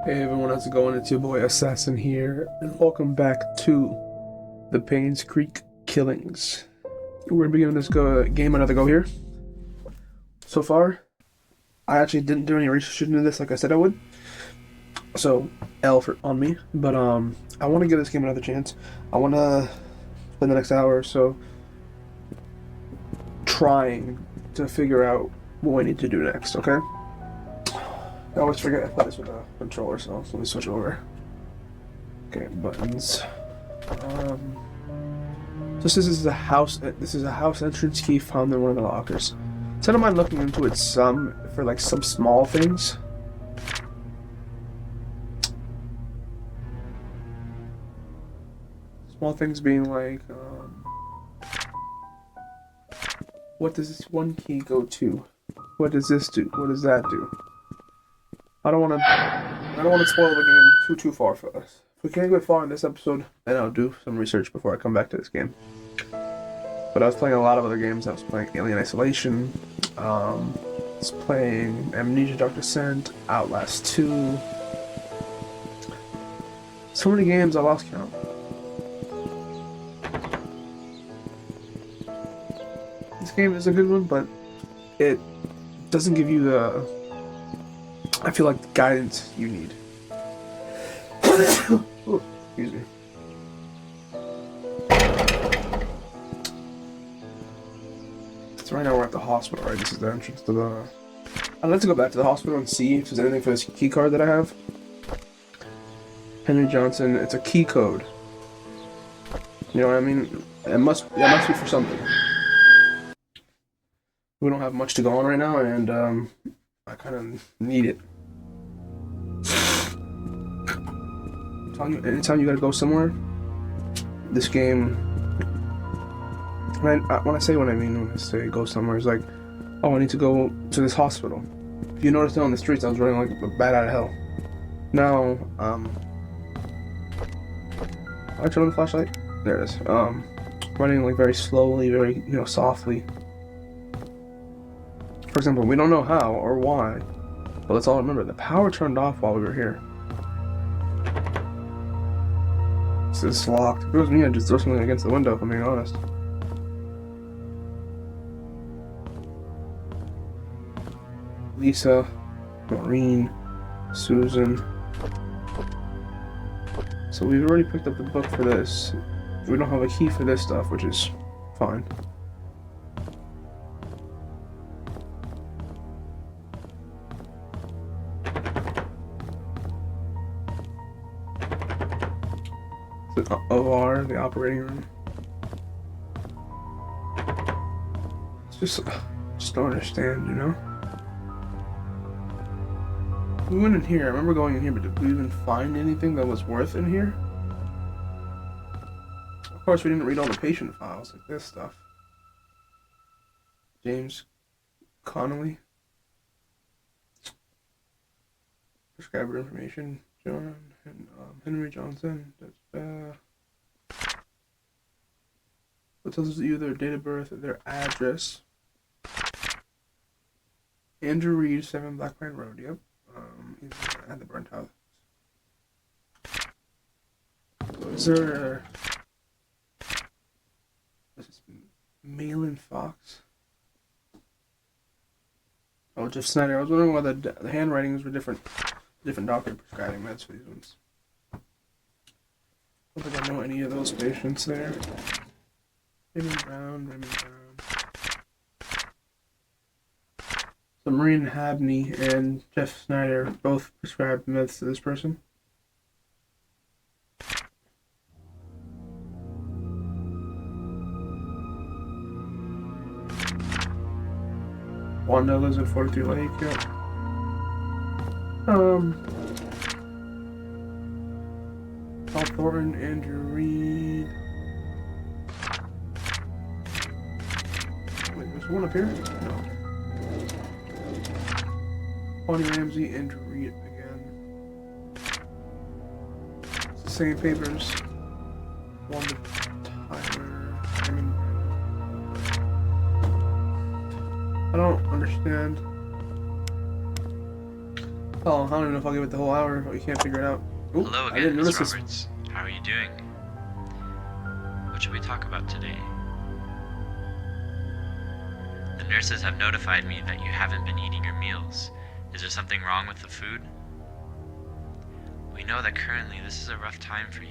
Hey everyone, how's it going? It's your boy Assassin here, and welcome back to the Painscreek Killings. We're gonna be giving this game another go here. So far, I actually didn't do any research into this like I said I would, so on me. But I want to give this game another chance. I want to spend the next hour or so trying to figure out what we need to do next. Okay? I always forget I play this with a controller, so let me switch over. Okay, buttons. This is a house. This is a house entrance key found in one of the lockers. So I don't mind looking into it for like some small things. Small things being like, what does this one key go to? What does this do? What does that do? I don't want to spoil the game too far for us. If we can't get far in this episode, then I'll do some research before I come back to this game. But I was playing a lot of other games. I was playing Alien Isolation. I was playing Amnesia: Dark Descent, Outlast 2. So many games I lost count. This game is a good one, but it doesn't give you I feel like the guidance you need. Ooh, excuse me. So right now we're at the hospital, right? This is the entrance to the... I'd like to go back to the hospital and see if there's anything for this key card that I have. Henry Johnson, it's a key code. You know what I mean? It must be for something. We don't have much to go on right now, and I kind of need it. Anytime you gotta go somewhere, this game. When I say go somewhere, it's like, oh, I need to go to this hospital. If you notice on the streets, I was running like a bat out of hell. Now, I turn on the flashlight. There it is. Running like very slowly, very softly. For example, we don't know how or why, but let's all remember the power turned off while we were here. This is locked. If it was me, I'd just throw something against the window, if I'm being honest. Lisa, Maureen, Susan. So we've already picked up the book for this. We don't have a key for this stuff, which is fine. The OR, the operating room. It's just don't understand, We went in here. I remember going in here, but did we even find anything that was worth in here? Of course, we didn't read all the patient files, like this stuff. James Connolly. Prescriber information. John and Henry Johnson. It tells you their date of birth and their address. Andrew Reed, 7 Black Pine Road. Yep. He's at the burnt house. So is there? This is Malin Fox. Oh, Jeff Snyder. I was wondering why the handwritings were different. Different doctor prescribing meds for these ones. I don't think I know any of those patients there. Raymond Brown. So Maureen Habney and Jeff Snyder both prescribed meds to this person. Wanda lives at 43 Lake, yep. Paul Thornton, Andrew Reed. Wait, there's one up here? No. Bonnie Ramsey, Andrew Reed again. It's the same papers. Wanda Tyler. I don't understand. Oh, I don't even know if I'll give it the whole hour, but we can't figure it out. Ooh, Hello I didn't again, notice Miss this. Roberts. How are you doing? What should we talk about today? The nurses have notified me that you haven't been eating your meals. Is there something wrong with the food? We know that currently this is a rough time for you.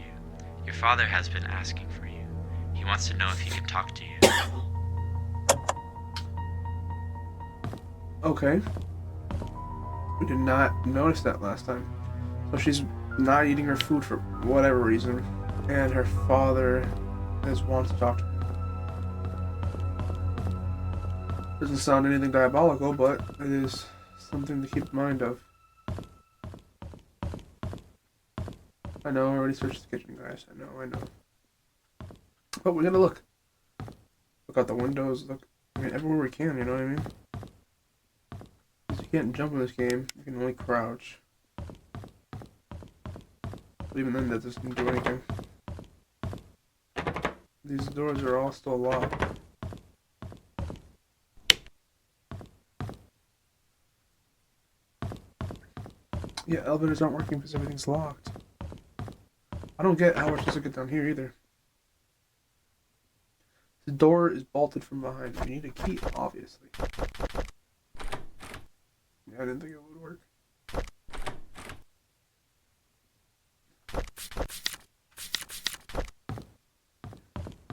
Your father has been asking for you. He wants to know if he can talk to you. Okay. We did not notice that last time. So she's not eating her food for whatever reason, and her father wants to talk to her. Doesn't sound anything diabolical, but it is something to keep in mind of. I know, I already searched the kitchen, guys. I know. But we're gonna look. Look out the windows, look, I mean, everywhere we can, you know what I mean? Because you can't jump in this game, you can only crouch. But even then, that doesn't do anything. These doors are all still locked. Yeah, elevators aren't working because everything's locked. I don't get how we're supposed to get down here either. The door is bolted from behind. We need a key, obviously. Yeah, I didn't think it would work.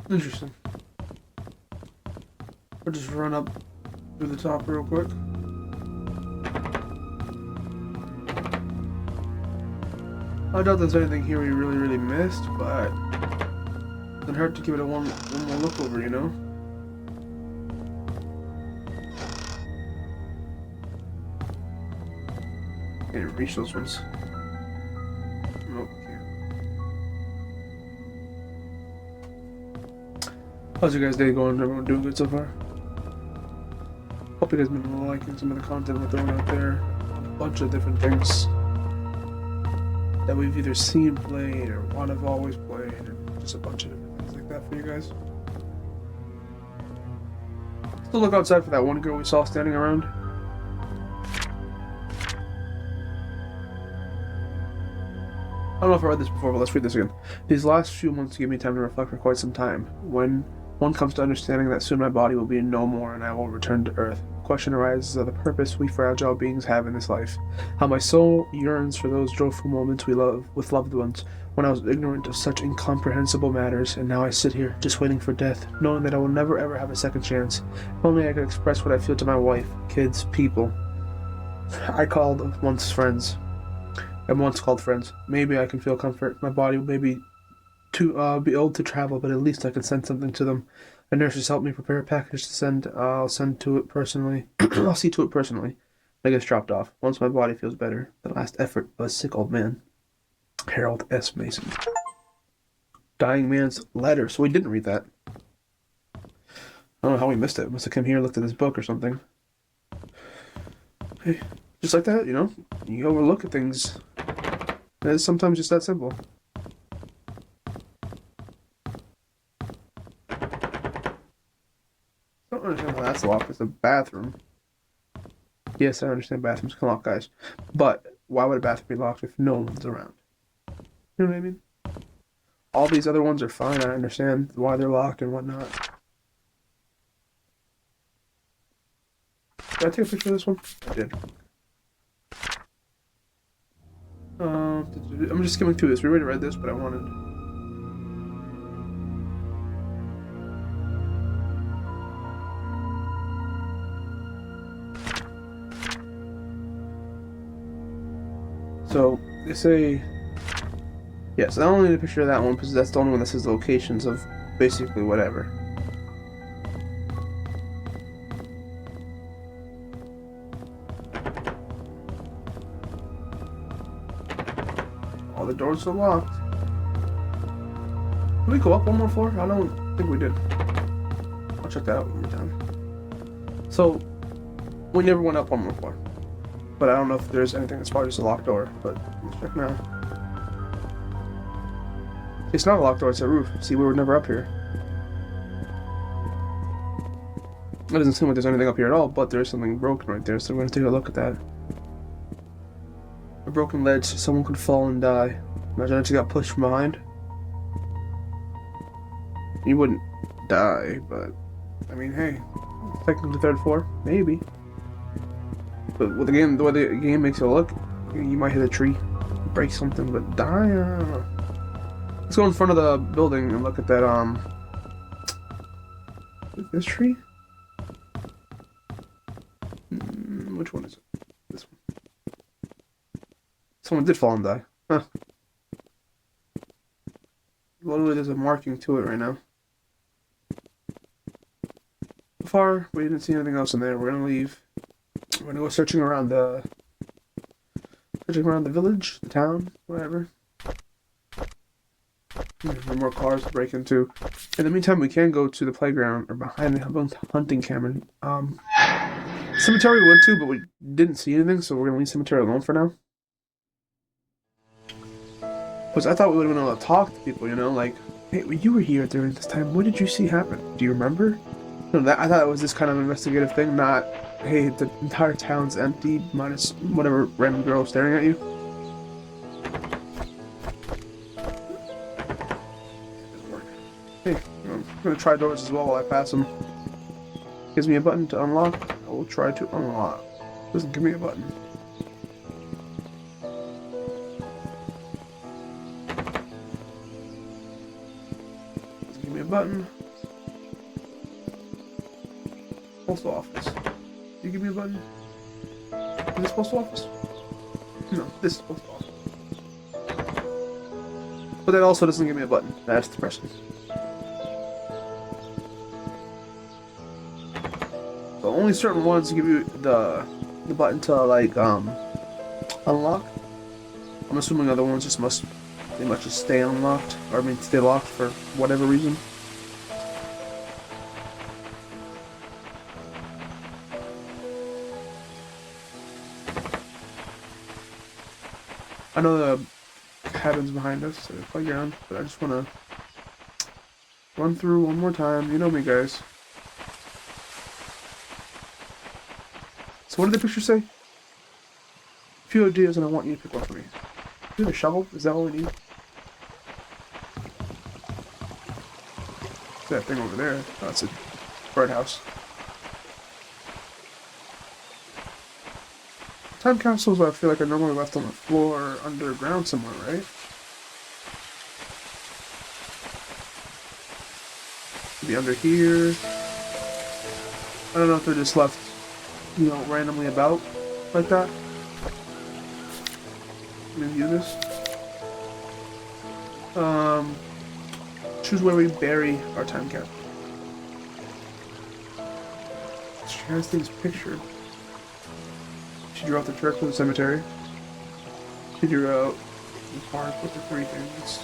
Interesting. We'll just run up through the top real quick. I doubt there's anything here we really missed, but it doesn't hurt to give it a one more look over, you know? Can't reach those ones. Nope, can't. How's your guys' day going? Everyone doing good so far? Hope you guys have been liking some of the content we're throwing out there. A bunch of different things that we've either seen played or one have always played, and just a bunch of different things like that for you guys. Still look outside for that one girl we saw standing around. I don't know if I read this before, but let's read this again. These last few months give me time to reflect for quite some time. When one comes to understanding that soon my body will be no more and I will return to Earth, the question arises of the purpose we fragile beings have in this life. How my soul yearns for those joyful moments we love with loved ones, when I was ignorant of such incomprehensible matters, and now I sit here, just waiting for death, knowing that I will never ever have a second chance. If only I could express what I feel to my wife, kids, people I called once friends. And once called friends. Maybe I can feel comfort. My body may be too be old to travel, but at least I can send something to them. The nurses helped me prepare a package to send. I'll send to it personally. I'll see to it personally. When it gets dropped off. Once my body feels better. The last effort of a sick old man. Harold S. Mason. Dying man's letter. So we didn't read that. I don't know how we missed it. Must have come here and looked at this book or something. Hey, just like that, you know? You overlook at things. It's sometimes just that simple. I don't understand how that's locked. It's a bathroom. Yes, I understand bathrooms can lock, guys. But why would a bathroom be locked if no one's around? You know what I mean? All these other ones are fine. I understand why they're locked and whatnot. Did I take a picture of this one? I did. I'm just skimming through this. We already read this, but I wanted. So they say, yes. I only need a picture of that one because that's the only one that says locations of basically whatever. All the doors are locked. Did we go up one more floor? I don't think we did. I'll check that out one more time. So, we never went up one more floor. But I don't know if there's anything as far as a locked door. But let's check now. It's not a locked door, it's a roof. See, we were never up here. It doesn't seem like there's anything up here at all, but there's something broken right there, so we're going to take a look at that. A broken ledge, so someone could fall and die. Imagine I just got pushed from behind. You wouldn't die, but I mean, hey, technically third floor, maybe. But with the way the game makes it look, you might hit a tree, break something, but die. I don't know. Let's go in front of the building and look at that. This tree. Which one is it? This one. Someone did fall and die. Huh. Literally, there's a marking to it right now. So far, we didn't see anything else in there. We're gonna leave. We're gonna go searching around the village, the town, whatever. There are more cars to break into. In the meantime, we can go to the playground or behind the hunting cabin. Cemetery we went to, but we didn't see anything, so we're gonna leave cemetery alone for now. Because I thought we would have been able to talk to people, you know, like, hey, you were here during this time. What did you see happen? Do you remember? No, I thought it was this kind of investigative thing, not, hey, the entire town's empty, minus whatever random girl staring at you. Hey, I'm gonna try doors as well while I pass them. Gives me a button to unlock. I will try to unlock. Doesn't give me a button. Doesn't give me a button. Postal office. Do you give me a button? Is this postal office? No, this is postal office. But that also doesn't give me a button. That's depressing. So only certain ones give you the button to like unlock. I'm assuming other ones just must just stay unlocked, or I mean stay locked for whatever reason. I know the cabin's behind us, the playground, but I just want to run through one more time. You know me, guys. So what did the picture say? A few ideas, and I want you to pick one for me. Do the shovel? Is that all we need? What's that thing over there? Oh, it's a birdhouse. Time capsules, I feel like are normally left on the floor or underground somewhere, right? Maybe under here. I don't know if they're just left, you know, randomly about like that. Let me view this. Choose where we bury our time cap. She has things pictured. She drew out the church with the cemetery. She drew out the park with the three things.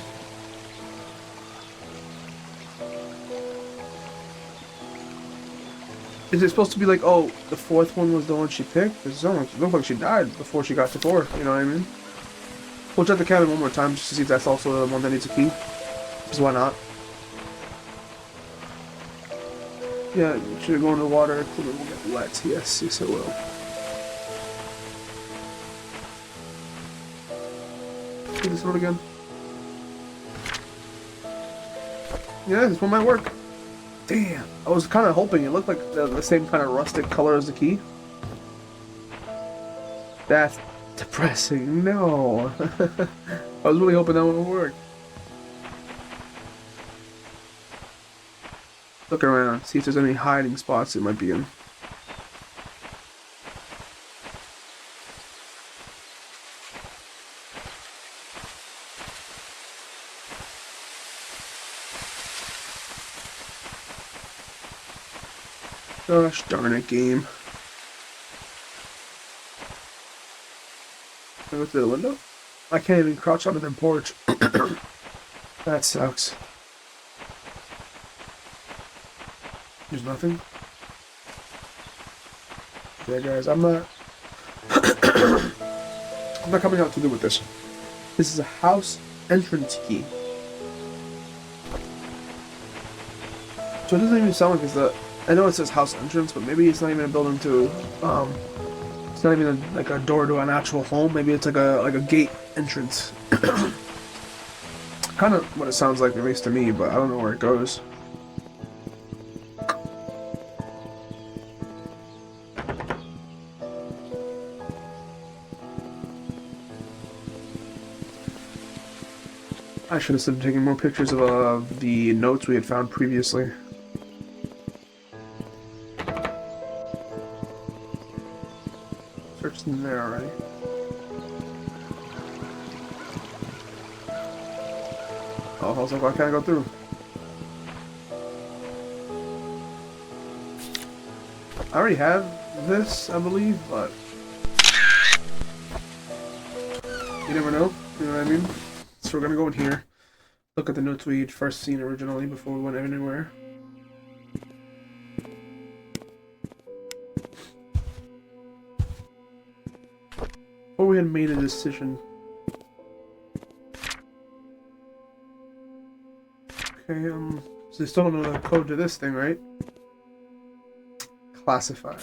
Is it supposed to be like, oh, the fourth one was the one she picked? Because it looked like she died before she got to 4, you know what I mean? We'll check the cabin one more time just to see if that's also the one that needs a key. Because why not? Yeah, should it go in the water? Equipment will get wet. Yes, yes it will. Do this one again. Yeah, this one might work. Damn, I was kind of hoping it looked like the same kind of rustic color as the key. That's depressing. No. I was really hoping that one would work. Look around, see if there's any hiding spots it might be in. Gosh darn it, game. Can I go through the window? I can't even crouch onto their porch. That sucks. There's nothing? Yeah, guys, I'm not coming out to do with this. This is a house entrance key. So it doesn't even sound like it's I know it says house entrance, but maybe it's not even a building to It's not even like a door to an actual home. Maybe it's like a gate entrance. Kind of what it sounds like, at least to me, but I don't know where it goes. I should have started taking more pictures of the notes we had found previously. Searched in there already. Oh, I was like, why can't I go through? I already have this, I believe, but you never know. You know what I mean? So we're gonna go in here, look at the notes we had first seen originally before we went anywhere. Before we had made a decision. Okay, so they still don't know the code to this thing, right? Classified.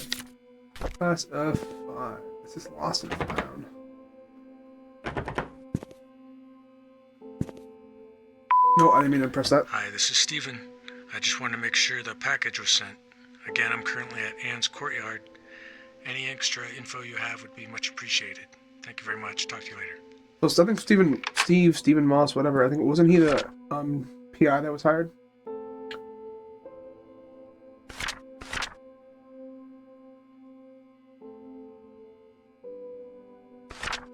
Class F5. This is lost and found. No, I didn't mean to press that. Hi, this is Steven. I just wanted to make sure the package was sent. Again, I'm currently at Anne's courtyard. Any extra info you have would be much appreciated. Thank you very much. Talk to you later. So I think Steven Moss, whatever. I think wasn't he the PI that was hired?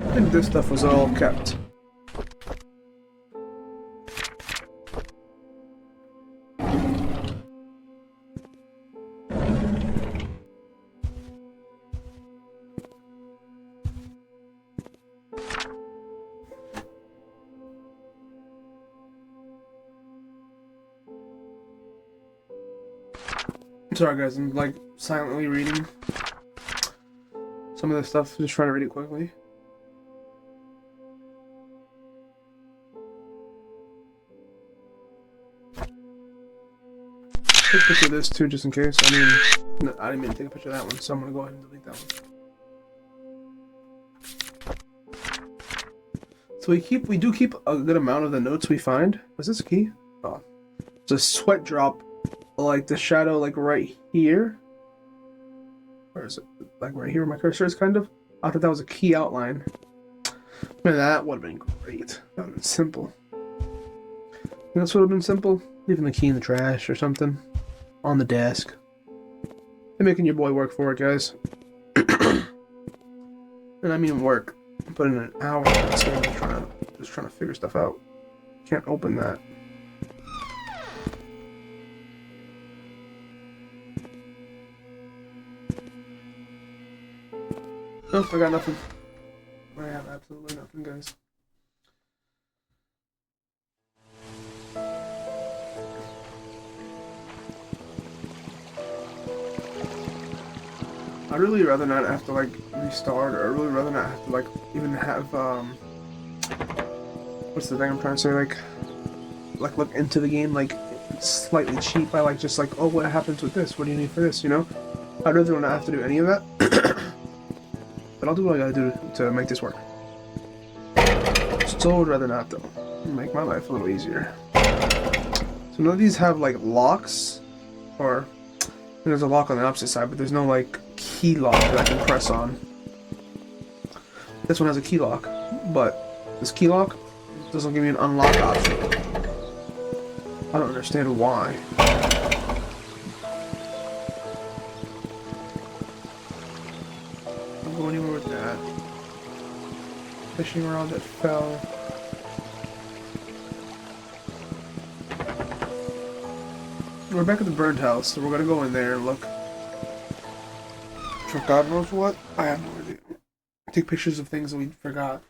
I think this stuff was all kept. Sorry guys, I'm like silently reading some of this stuff, just trying to read it quickly. Take a picture of this too, just in case. I mean, no, I didn't mean to take a picture of that one, so I'm gonna go ahead and delete that one. So we do keep a good amount of the notes we find. Was this a key? Oh, it's a sweat drop. Like the shadow, like right here. Where is it? Like right here where my cursor is, kind of. I thought that was a key outline. Man, that would have been great. That would have been simple. This would have been simple. Leaving the key in the trash or something. On the desk. They're making your boy work for it, guys. And I mean work. Put in an hour just trying to figure stuff out. Can't open that. Nope, I got nothing. I have absolutely nothing, guys. I'd really rather not have to like restart, or I'd really rather not have to like even have what's the thing I'm trying to say, like look into the game like slightly cheap by like just like, oh, what happens with this? What do you need for this? You know? I'd rather not have to do any of that. But I'll do what I gotta do to make this work. Still would rather not though. Make my life a little easier. So none of these have like locks, or there's a lock on the opposite side, but there's no like key lock that I can press on. This one has a key lock, but this key lock doesn't give me an unlock option. I don't understand why. Don't go anywhere with that. Fishing rod that fell. We're back at the burned house, so we're gonna go in there and look. For God knows what? I have no idea. Take pictures of things that we forgot.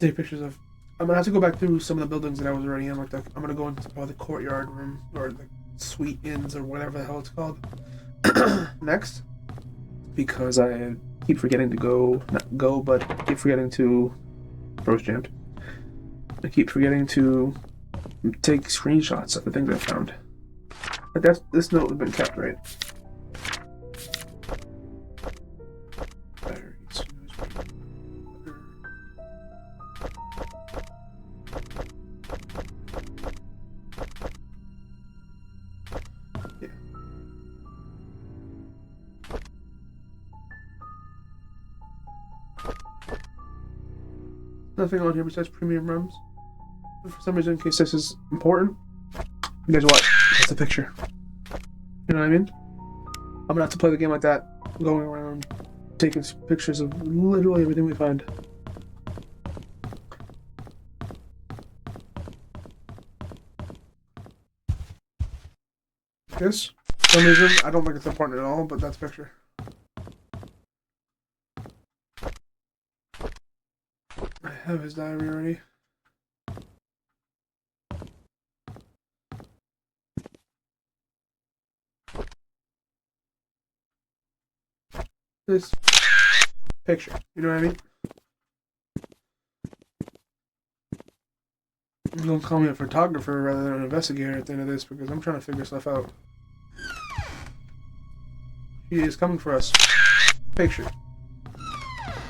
Take pictures of... I'm gonna have to go back through some of the buildings that I was already in. Like I'm gonna go into probably the courtyard room, or the suite inns, or whatever the hell it's called. Next. Because I keep forgetting to not go, but keep forgetting to... Froze jammed. I keep forgetting to take screenshots of the things I found. But this note has been kept, right? There. Nothing on here besides premium ROMs. But for some reason, in case this is important, you guys watch. That's the picture. You know what I mean? I'm gonna have to play the game like that, going around, taking pictures of literally everything we find. This, for some reason, I don't think it's important at all, but that's a picture. I have his diary already. This picture, you know what I mean? You're gonna call me a photographer rather than an investigator at the end of this because I'm trying to figure stuff out. He is coming for us. Picture.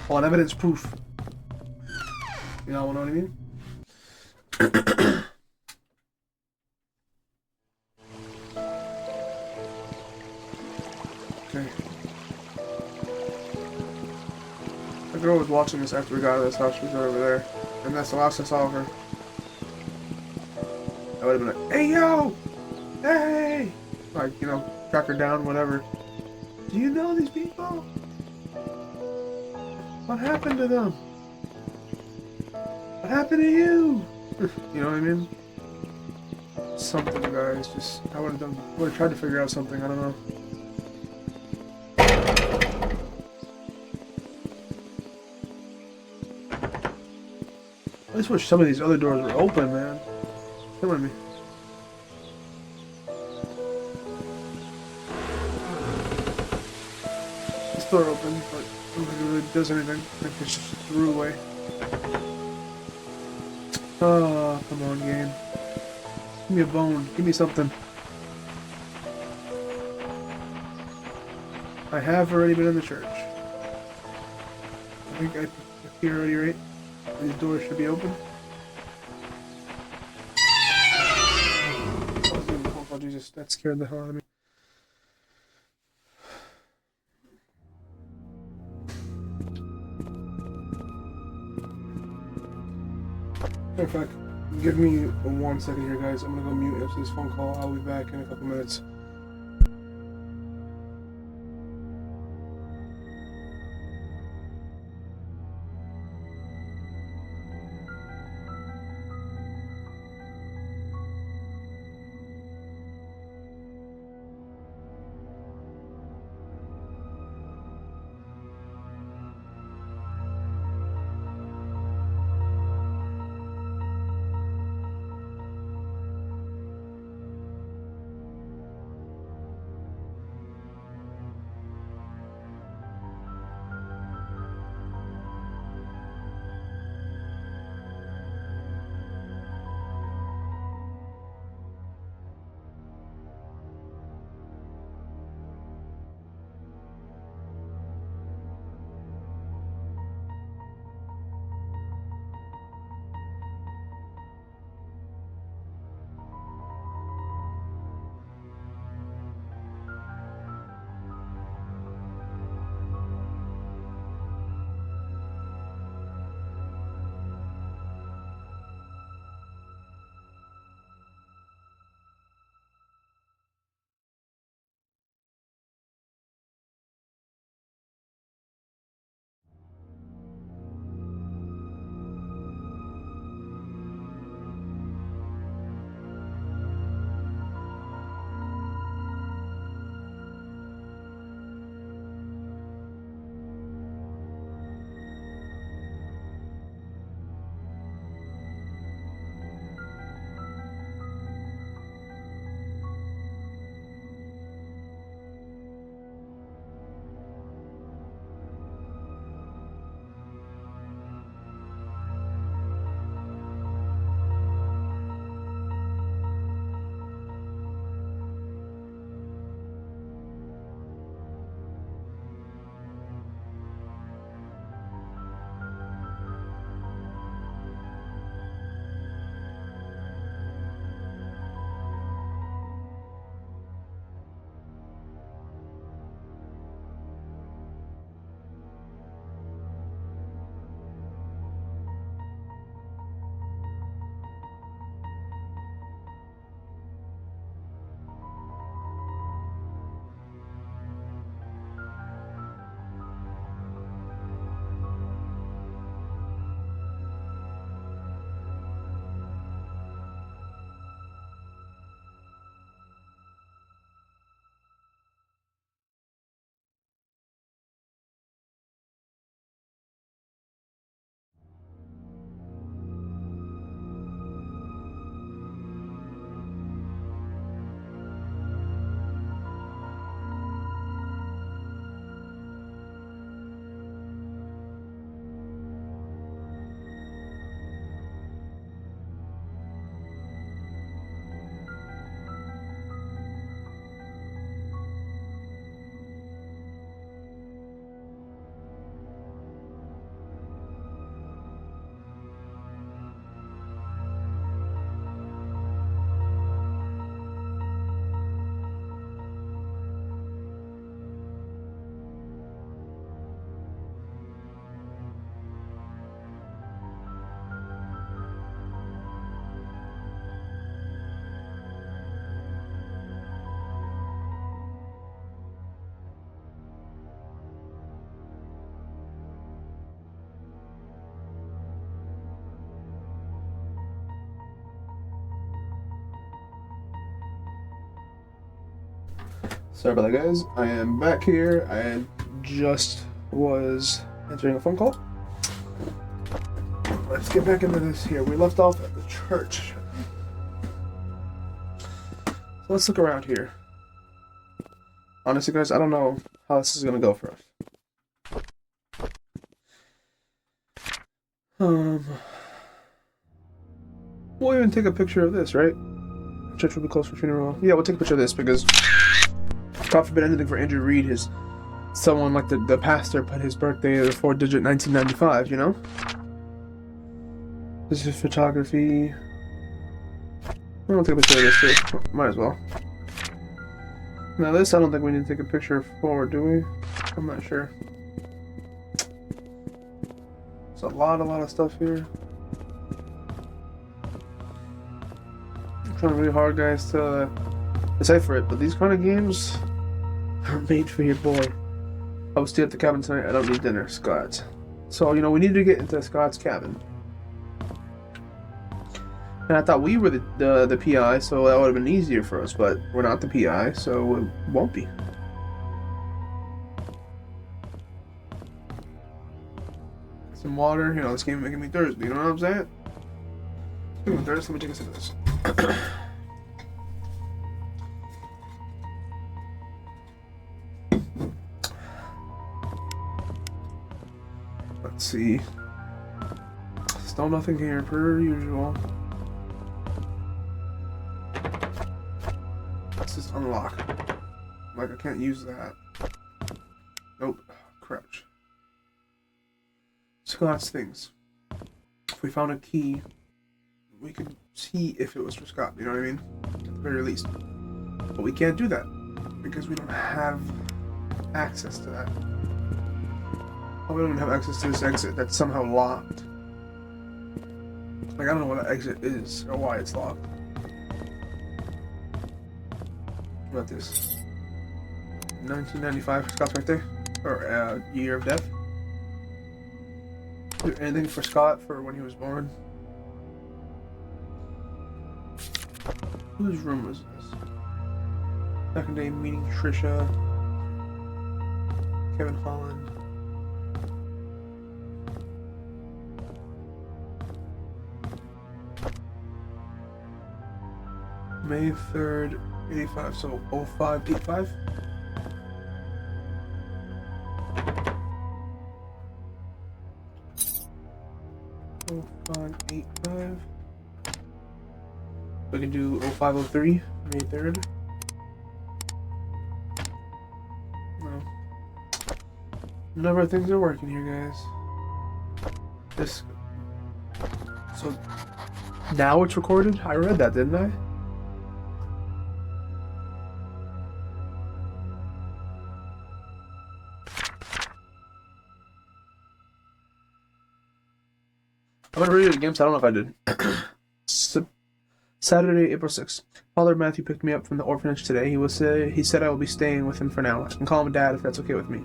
On evidence proof. You know what I mean? Okay. The girl was watching us after we got out of this house. She was over there. And that's the last I saw of her. I would have been like, hey yo! Hey! Like, you know, track her down, whatever. Do you know these people? What happened to them? What happened to you? You know what I mean? Something, guys. Just, I would have tried to figure out something. I don't know. I just wish some of these other doors were open, man. Come with me. This door open, but I don't think it really does anything. I think it's just threw away. Oh, come on, game. Give me a bone. Give me something. I have already been in the church. I think I here already, right? These doors should be open. Oh, Jesus, that scared the hell out of me. In fact, give me 1 second here, guys. I'm gonna go mute after this phone call. I'll be back in a couple minutes. Sorry about that, guys. I am back here. I just was answering a phone call. Let's get back into this here. We left off at the church. So let's look around here. Honestly, guys, I don't know how this is going to go for us. We'll even take a picture of this, right? Church will be closed for funeral. Yeah, we'll take a picture of this because, God forbid anything for Andrew Reed, someone like the pastor put his birthday as a 4-digit 1995, you know? This is photography. We'll take a picture of this too. Might as well. Now this, I don't think we need to take a picture for, do we? I'm not sure. There's a lot of stuff here. I'm trying really hard, guys, to decipher it, but these kind of games are made for your boy. I was still at the cabin tonight. I don't need dinner, Scott. So, you know, we need to get into Scott's cabin. And I thought we were the PI, so that would have been easier for us, but we're not the PI, so it won't be. Some water, you know, this game is making me thirsty, you know what I'm saying? Speaking of thirst, let me take a sip of this. Let's see. Still nothing here, per usual. Let's just unlock. Like, I can't use that. Nope. Crouch. Scott's things. If we found a key, we could see if it was for Scott, you know what I mean? At the very least. But we can't do that because we don't have access to that. Oh, we don't even have access to this exit that's somehow locked. Like, I don't know what that exit is or why it's locked. What about this? 1995 for Scott's birthday? Or year of death? Is there anything for Scott for when he was born? Whose room was this? Second day meeting Trisha. Kevin Holland. May 3rd, 85, so 0585? Oh, 0585. We can do 0503, May 3rd. No. None of our things are working here, guys. This. So, now it's recorded? I read that, didn't I? I'm gonna read it again, so I don't know if I did. Saturday, April 6th. Father Matthew picked me up from the orphanage today. He said I will be staying with him for now. I can call him Dad if that's okay with me.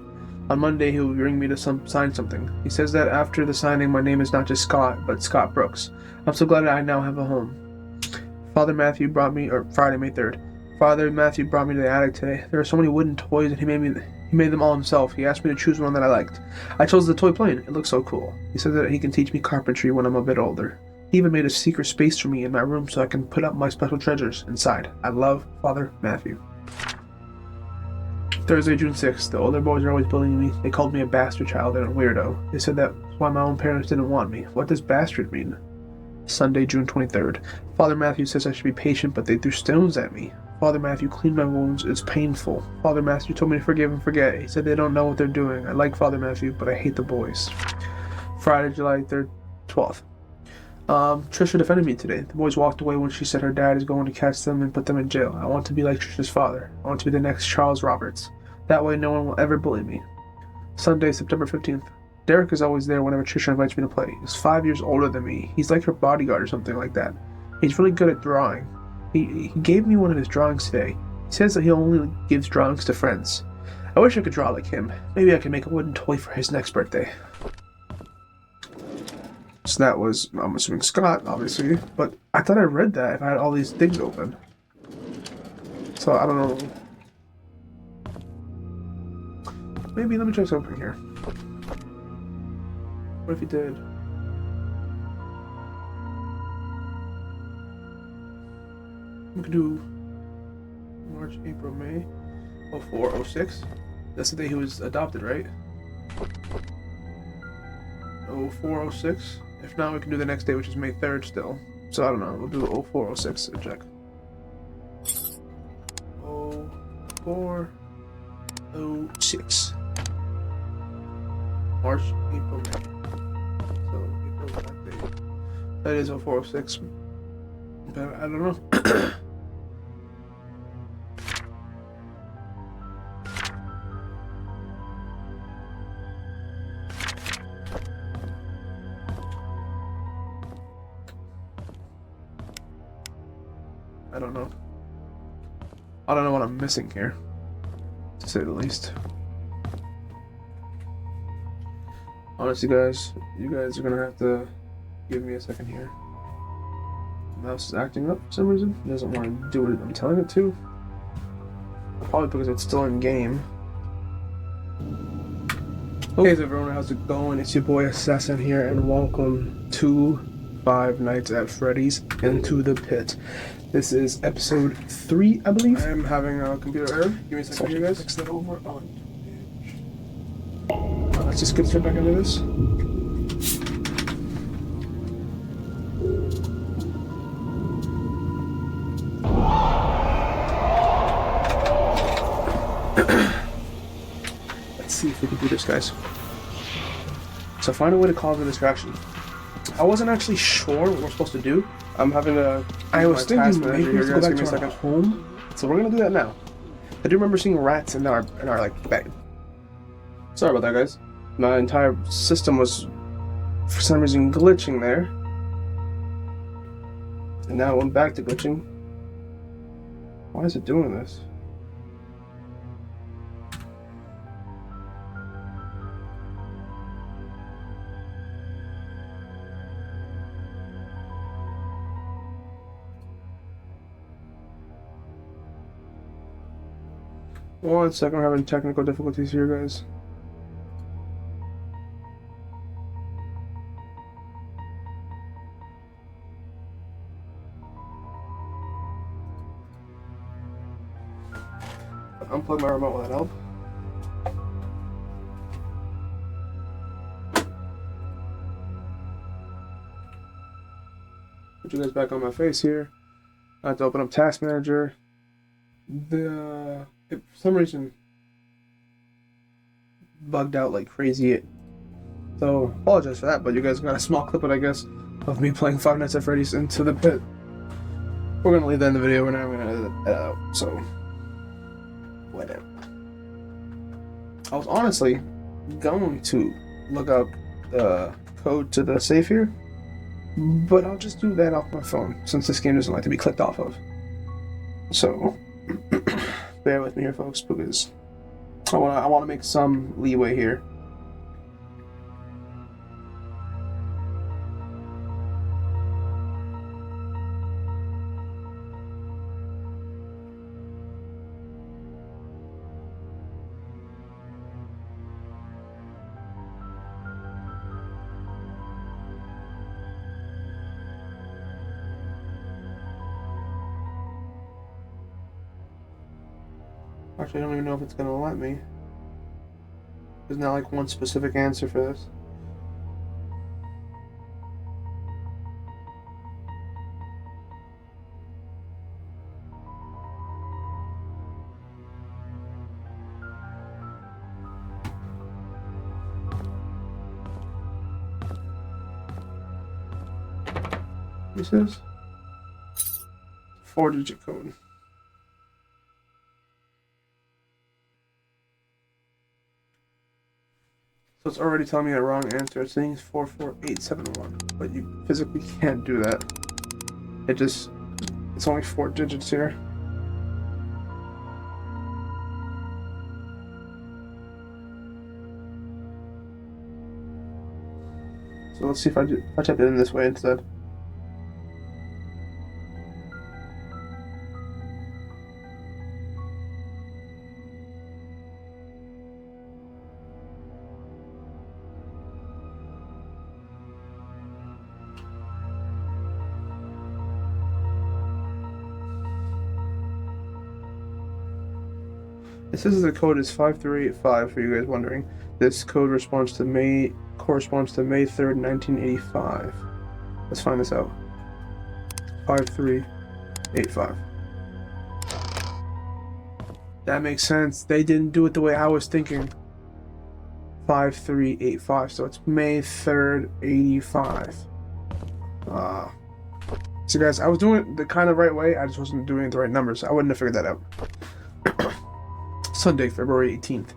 On Monday, he will bring me to sign something. He says that after the signing, my name is not just Scott, but Scott Brooks. I'm so glad I now have a home. Friday, May 3rd. Father Matthew brought me to the attic today. There are so many wooden toys, and he made them all himself. He asked me to choose one that I liked. I chose the toy plane. It looks so cool. He said that he can teach me carpentry when I'm a bit older. He even made a secret space for me in my room so I can put up my special treasures inside. I love Father Matthew. Thursday, June 6th. The older boys are always bullying me. They called me a bastard child and a weirdo. They said that's why my own parents didn't want me. What does bastard mean? Sunday, June 23rd. Father Matthew says I should be patient, but they threw stones at me. Father Matthew cleaned my wounds. It's painful. Father Matthew told me to forgive and forget. He said they don't know what they're doing. I like Father Matthew, but I hate the boys. Friday, July 3rd, 12th. Trisha defended me today. The boys walked away when she said her dad is going to catch them and put them in jail. I want to be like Trisha's father. I want to be the next Charles Roberts. That way no one will ever bully me. Sunday, September 15th. Derek is always there whenever Trisha invites me to play. He's 5 years older than me. He's like her bodyguard or something like that. He's really good at drawing. He gave me one of his drawings today. He says that he only gives drawings to friends. I wish I could draw like him. Maybe I could make a wooden toy for his next birthday. So that was, I'm assuming, Scott, obviously. But I thought I read that if I had all these things open. So I don't know. maybe let me try something here. What if he did? We could do March, April, May, 04, 06. That's the day he was adopted, right? 04, 06. If not, we can do the next day, which is May 3rd still. So I don't know. We'll do 04, 06 and check. 04, 06. March, April, May. So April is that day. That is 04, 06. But I don't know. I don't know. I don't know what I'm missing here, to say the least. Honestly, guys, you guys are gonna have to give me a second here. The mouse is acting up for some reason. It doesn't want to do what I'm telling it to. Probably because it's still in game. Hey everyone, how's it going? It's your boy Assassin here, and welcome to Five Nights at Freddy's Into the Pit. This is episode 3, I believe. I am having a computer error. Give me a second here, guys. Fix that over on. Let's just get straight back into this. Let's see if we can do this, guys. So find a way to cause a distraction. I wasn't actually sure what we're supposed to do. I'm having a. I was thinking maybe we have to go back to our home. So we're gonna do that now. I do remember seeing rats in our like bed. Sorry about that, guys. My entire system was, for some reason, glitching there, and now it went back to glitching. Why is it doing this? One second, we're having technical difficulties here, guys. Unplug my remote, will that help? Put you guys back on my face here. I have to open up Task Manager. It, for some reason, bugged out like crazy. So, apologize for that, but you guys got a small clip, I guess, of me playing Five Nights at Freddy's Into the Pit. We're gonna leave that in the video, and I'm gonna edit that out, so whatever. I was honestly going to look up the code to the safe here, but I'll just do that off my phone, since this game doesn't like to be clicked off of. So, bear with me here, folks, because I want to make some leeway here. Actually, I don't even know if it's going to let me. There's not like one specific answer for this. This is 4-digit code. So it's already telling me the wrong answer. It's saying 44871, but you physically can't do that. It's only 4 digits here. So let's see if I type it in this way instead. It says the code is 5385 for you guys wondering. This code corresponds to May 3rd, 1985. Let's find this out. 5385. That makes sense. They didn't do it the way I was thinking. 5385. So it's May 3rd, 85. So guys, I was doing it the kind of right way. I just wasn't doing the right numbers. I wouldn't have figured that out. Sunday, February 18th,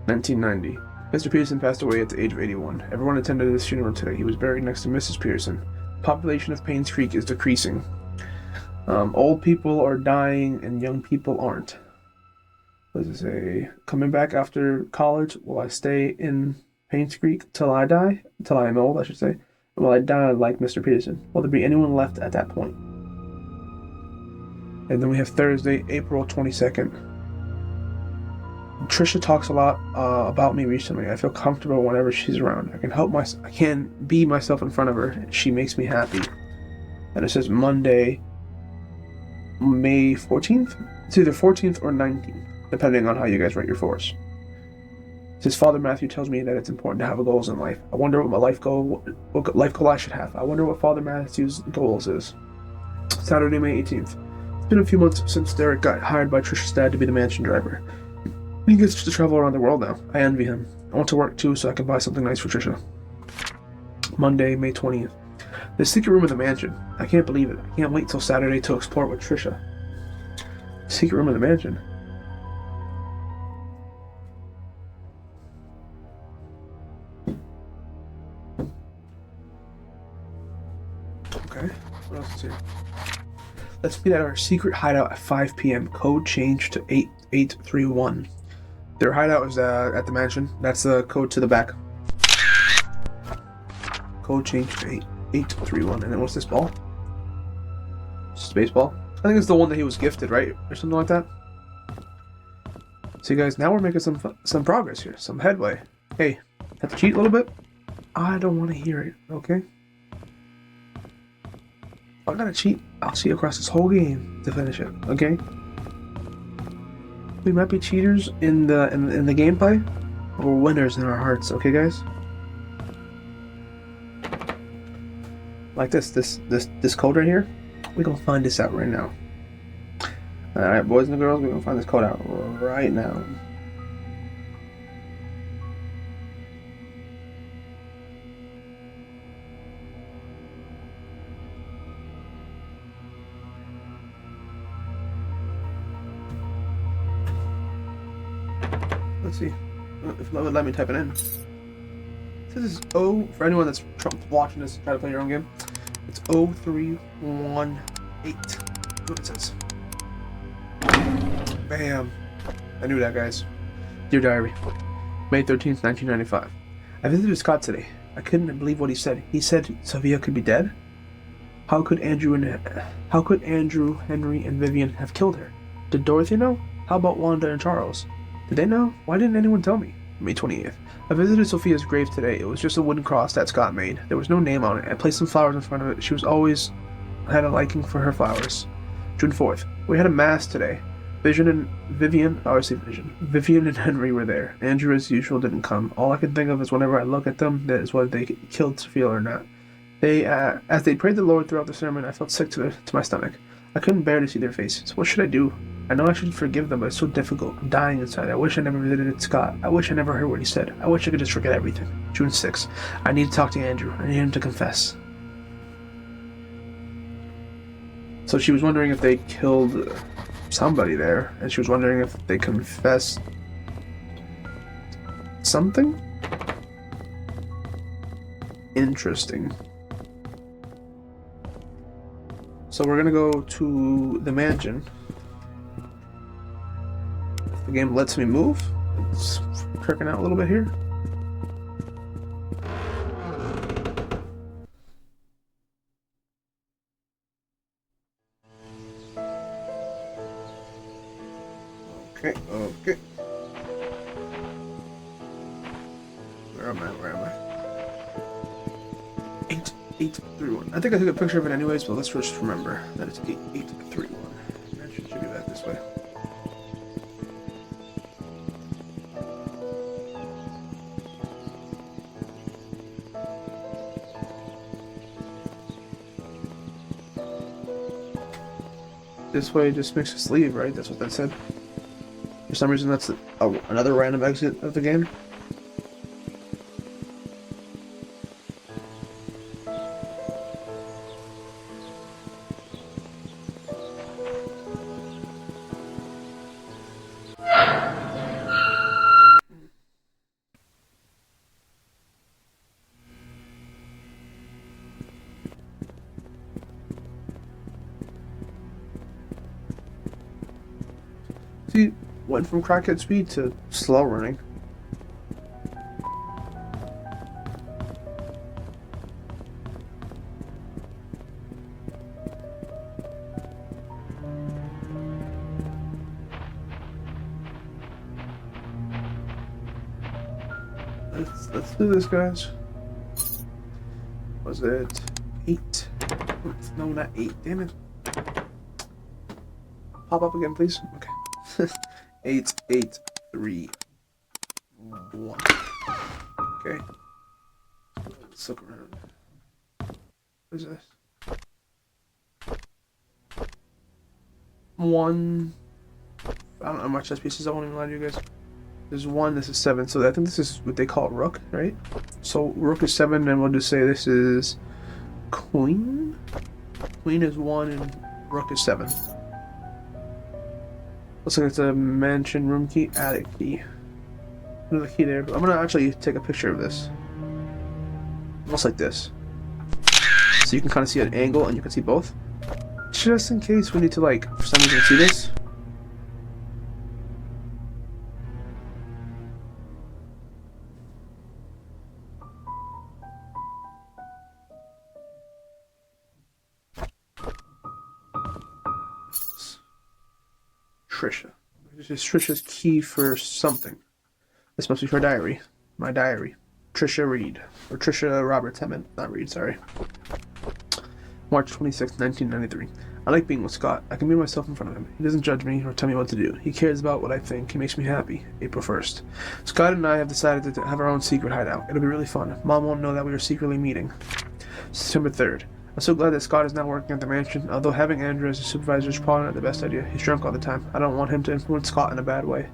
1990. Mr. Peterson passed away at the age of 81. Everyone attended his funeral today. He was buried next to Mrs. Peterson. The population of Painscreek is decreasing. Old people are dying and young people aren't. What does it say? Coming back after college, will I stay in Painscreek till I die? Till I am old, I should say. Will I die like Mr. Peterson? Will there be anyone left at that point? And then we have Thursday, April 22nd. Trisha talks a lot about me recently. I feel comfortable whenever she's around. I can be myself in front of her. She makes me happy. And it says Monday, May 14th? It's either 14th or 19th, depending on how you guys write your fours. It says Father Matthew tells me that it's important to have goals in life. I wonder what life goal I should have. I wonder what Father Matthew's goals is. Saturday, May 18th. It's been a few months since Derek got hired by Trisha's dad to be the mansion driver. He gets to travel around the world now. I envy him. I want to work too so I can buy something nice for Trisha. Monday, May 20th. The secret room of the mansion. I can't believe it. I can't wait till Saturday to explore it with Trisha. Secret room of the mansion. Okay, what else is here? Let's meet at our secret hideout at 5 p.m. Code changed to 8831. Their hideout is at the mansion. That's the code to the back. Code changed to 8831. And then what's this ball? It's a baseball. I think it's the one that he was gifted, right? Or something like that. So you guys, now we're making some progress here. Some headway. Hey, have to cheat a little bit? I don't want to hear it, okay? If I gotta cheat, I'll cheat across this whole game to finish it, okay? We might be cheaters in the gameplay, but we're winners in our hearts, okay guys? Like this code right here, we're gonna find this out right now. Alright, boys and girls, we're gonna find this code out right now. Let's see if it would let me type it in. This is O, for anyone that's watching this, try to play your own game. It's 0318. That's what it says. Bam. I knew that, guys. Dear Diary, May 13th, 1995. I visited Scott today. I couldn't believe what he said. He said Sophia could be dead? How could Andrew, Henry, and Vivian have killed her? Did Dorothy know? How about Wanda and Charles? Did they know? Why didn't anyone tell me? May 28th. I visited Sophia's grave today. It was just a wooden cross that Scott made. There was no name on it. I placed some flowers in front of it. She was always had a liking for her flowers. June 4th. We had a mass today. Vivian and Henry were there. Andrew, as usual, didn't come. All I can think of is whenever I look at them, that is whether they killed Sophia or not. As they prayed the Lord throughout the sermon, I felt sick to my stomach. I couldn't bear to see their faces. What should I do? I know I should forgive them, but it's so difficult. I'm dying inside. I wish I never visited Scott. I wish I never heard what he said. I wish I could just forget everything. June 6th. I need to talk to Andrew. I need him to confess. So she was wondering if they killed somebody there, and she was wondering if they confessed something? Interesting. So we're gonna go to the mansion. The game lets me move. It's kirking out a little bit here. Okay. Where am I? 8831. I think I took a picture of it anyways, but let's just remember that it's 8831. Mansion should be back this way. This way just makes us leave, right? That's what that said. For some reason, that's another random exit of the game. See, went from crackhead speed to slow running. Let's do this, guys. Was it 8? No, not 8. Damn it. Pop up again, please. Okay. 8, 8, 3, 1. Okay. Let's look around. What is this? 1. I don't know how much chess pieces. I won't even lie to you guys. There's 1. This is 7. So I think this is what they call rook, right? So rook is 7, and we'll just say this is queen. Queen is 1, and rook is 7. Looks like it's a mansion room key, attic key. Another key there, but I'm gonna actually take a picture of this. Almost like this. So you can kind of see an angle and you can see both. Just in case we need to, like, for some reason see this. Trisha. This is Trisha's key for something. This must be her diary. My diary. Trisha Reed. Or Trisha Roberts, I meant. Not Reed, sorry. March 26, 1993. I like being with Scott. I can be myself in front of him. He doesn't judge me or tell me what to do. He cares about what I think. He makes me happy. April 1st. Scott and I have decided to have our own secret hideout. It'll be really fun. Mom won't know that we are secretly meeting. September 3rd. I'm so glad that Scott is now working at the mansion, although having Andrew as a supervisor is probably not the best idea. He's drunk all the time. I don't want him to influence Scott in a bad way.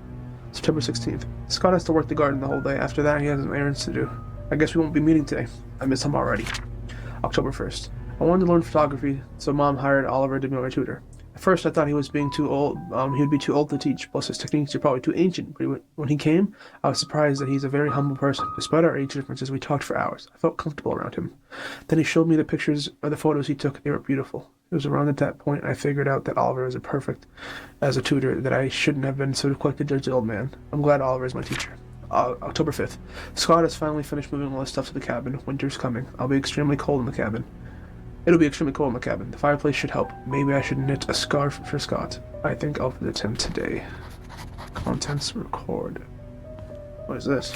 September 16th. Scott has to work the garden the whole day. After that, he has some errands to do. I guess we won't be meeting today. I miss him already. October 1st. I wanted to learn photography, so Mom hired Oliver to be my tutor. At first, I thought he was being too old. He would be too old to teach, plus his techniques are probably too ancient. But when he came, I was surprised that he's a very humble person. Despite our age differences, we talked for hours. I felt comfortable around him. Then he showed me the pictures or the photos he took. They were beautiful. It was around at that point I figured out that Oliver was perfect as a tutor, that I shouldn't have been so quick to judge the old man. I'm glad Oliver is my teacher. October 5th. Scott has finally finished moving all his stuff to the cabin. Winter's coming. I'll be extremely cold in the cabin. It'll be extremely cold in the cabin. The fireplace should help. Maybe I should knit a scarf for Scott. I think I'll visit him today. Contents record. What is this?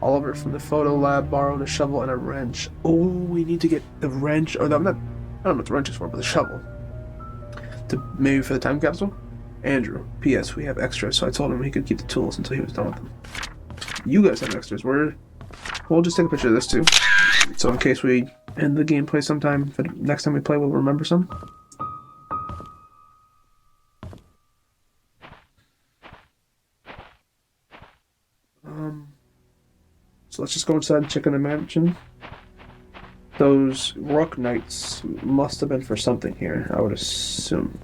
Oliver from the photo lab borrowed a shovel and a wrench. Oh, we need to get the wrench, or I don't know what the wrench is for, but the shovel. Maybe for the time capsule? Andrew. P.S. We have extras, so I told him he could keep the tools until he was done with them. You guys have extras. We'll just take a picture of this too. So in case we end the gameplay sometime, for the next time we play, we'll remember some. So let's just go inside and check in the mansion. Those rook knights must have been for something here, I would assume.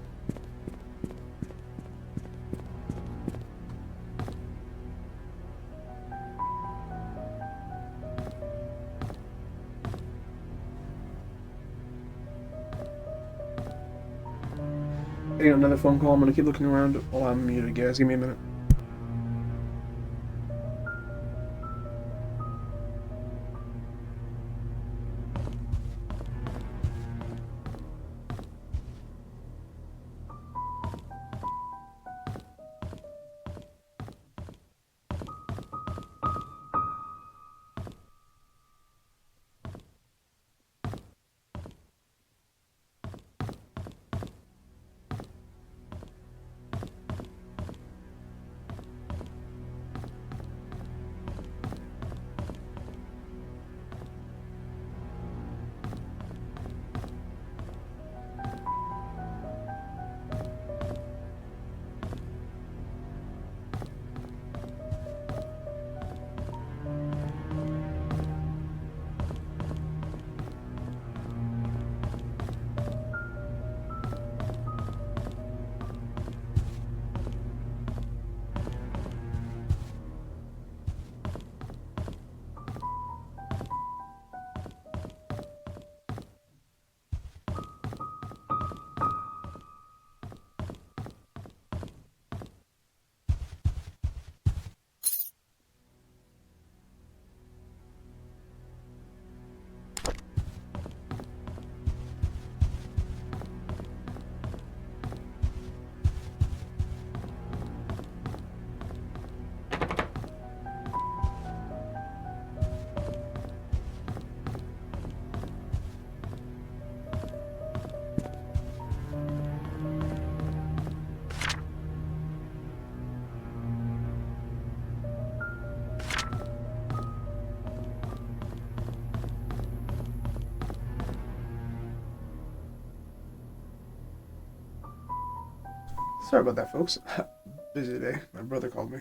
Getting another phone call. I'm gonna keep looking around while I'm muted, guys. Give me a minute. Sorry about that, folks. Busy day. My brother called me.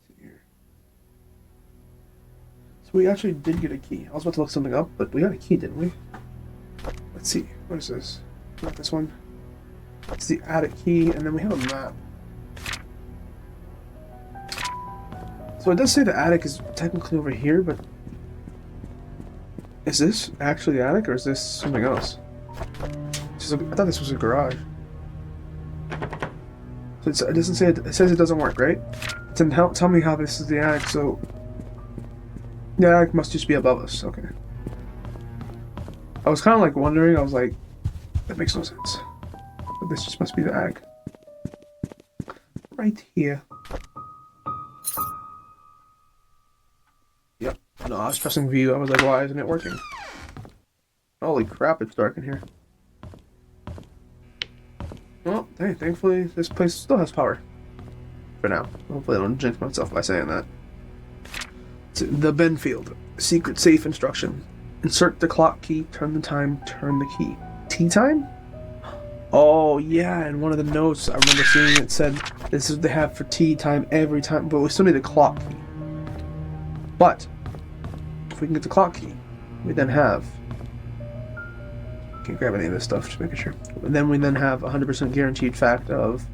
See here. So we actually did get a key. I was about to look something up, but we got a key, didn't we? Let's see. What is this? Not this one. It's the attic key, and then we have a map. So it does say the attic is technically over here, but is this actually the attic, or is this something else? I thought this was a garage. So it doesn't say it says it doesn't work, right? It didn't help tell me how this is the attic, so the attic must just be above us. Okay. I was kind of like wondering. I was like, that makes no sense. But this just must be the attic. Right here. Yep. No, I was pressing view. I was like, why isn't it working? Holy crap, it's dark in here. Well, hey, thankfully this place still has power. For now. Hopefully I don't jinx myself by saying that. It's the Benfield. Secret safe instruction. Insert the clock key, turn the time, turn the key. Tea time? Oh yeah, in one of the notes I remember seeing it said this is what they have for tea time every time, but we still need the clock key. But if we can get the clock key, we then have, can't grab any of this stuff, just making sure. And then we then have 100% guaranteed fact of,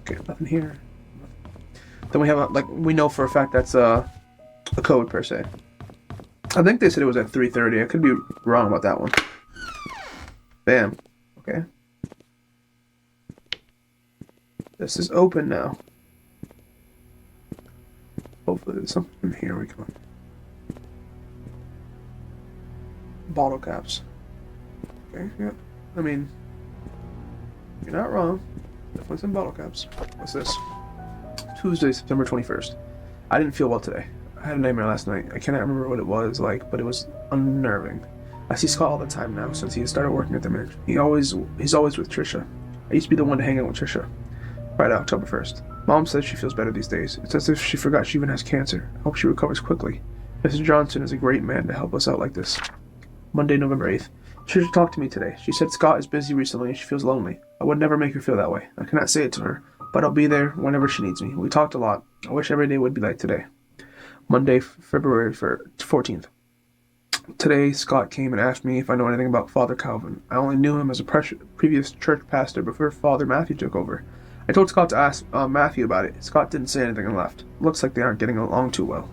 okay, nothing here. Then we have like we know for a fact that's a code per se. I think they said it was at 3:30. I could be wrong about that one. Bam. Okay. This is open now. Hopefully there's something in here we can. Bottle caps. Okay, yeah. I mean, you're not wrong. Definitely some bottle caps. What's this? Tuesday, September 21st. I didn't feel well today. I had a nightmare last night. I cannot remember what it was like, but it was unnerving. I see Scott all the time now since he started working at the minute. He's always with Trisha. I used to be the one to hang out with Trisha. Friday, October 1st. Mom says she feels better these days. It's as if she forgot she even has cancer. I hope she recovers quickly. Mrs. Johnson is a great man to help us out like this. Monday, November 8th. Trisha talked to me today. She said Scott is busy recently and she feels lonely. I would never make her feel that way. I cannot say it to her, but I'll be there whenever she needs me. We talked a lot. I wish every day would be like today. Monday, February 14th. Today, Scott came and asked me if I know anything about Father Calvin. I only knew him as a previous church pastor before Father Matthew took over. I told Scott to ask Matthew about it. Scott didn't say anything and left. Looks like they aren't getting along too well.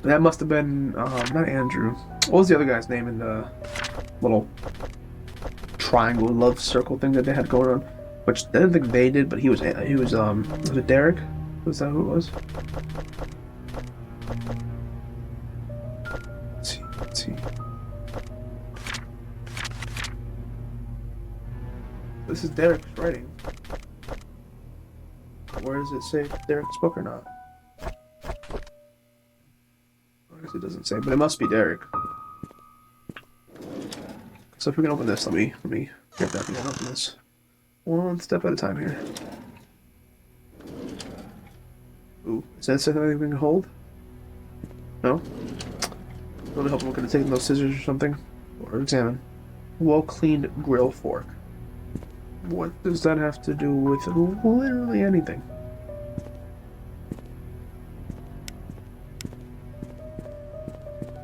That must have been, not Andrew. What was the other guy's name in the little triangle love circle thing that they had going on? Which I didn't think they did, but was it Derek? Was that who it was? Let's see. This is Derek's writing. Where does it say Derek's book or not? I guess it doesn't say, but it must be Derek. So if we can open this, let me get that and open this. One step at a time here. Ooh, is that something we can hold? No? Really hope I'm going to take those scissors or something. Or examine. Well-cleaned grill fork. What does that have to do with literally anything?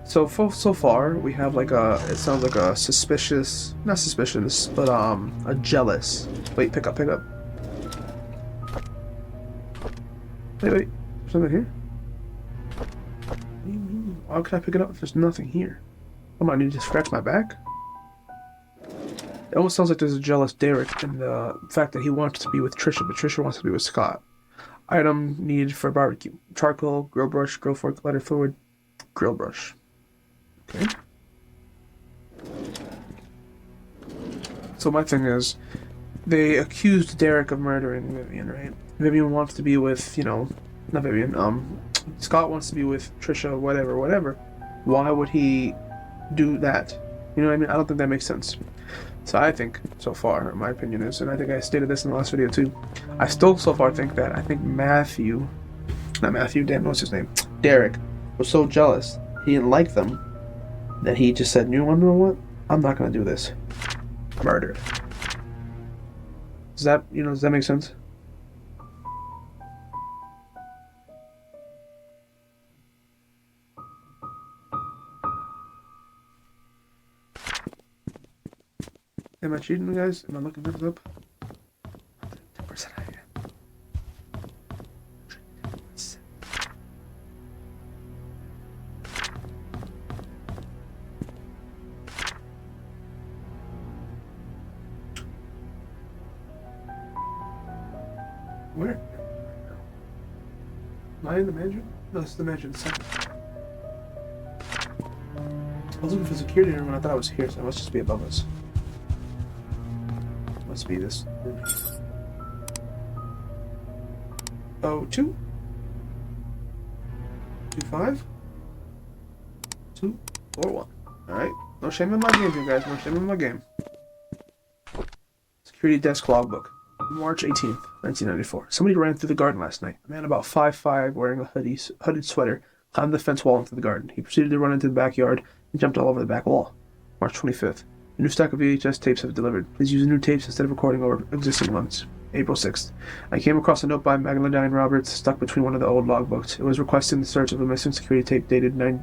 So far, we have like it sounds like a suspicious, not suspicious, but a jealous. Wait, pick up. Wait, something here? Why can I pick it up if there's nothing here? I might need to scratch my back? It almost sounds like there's a jealous Derek in the fact that he wants to be with Trisha, but Trisha wants to be with Scott. Item needed for barbecue. Charcoal, grill brush, grill fork, lighter fluid, grill brush. Okay. So my thing is, they accused Derek of murdering Vivian, right? Vivian wants to be with, not Vivian, Scott wants to be with Trisha, whatever. Why would he do that? You know what I mean? I don't think that makes sense. So I think, so far, my opinion is, and I think I stated this in the last video too, I still so far think Matthew not Matthew, damn, what's his name? Derek was so jealous. He didn't like them that he just said, you want to know what? I'm not going to do this. Murdered. Does that make sense? Am I cheating, guys? Am I looking this up? 10% I am. Where? Am I in the mansion? No, this is the mansion. Second. I was looking for security room and I thought I was here, so it must just be above us. Must be this room. Oh, 2? 2-5? 2 4 1. Alright. No shame in my game here, guys. No shame in my game. Security desk logbook. March 18th, 1994. Somebody ran through the garden last night. A man about 5'5", wearing a hooded sweater, climbed the fence wall into the garden. He proceeded to run into the backyard and jumped all over the back wall. March 25th. A new stack of VHS tapes have delivered. Please use new tapes instead of recording over existing ones. April 6th. I came across a note by Magdalene Roberts stuck between one of the old logbooks. It was requesting the search of a missing security tape dated June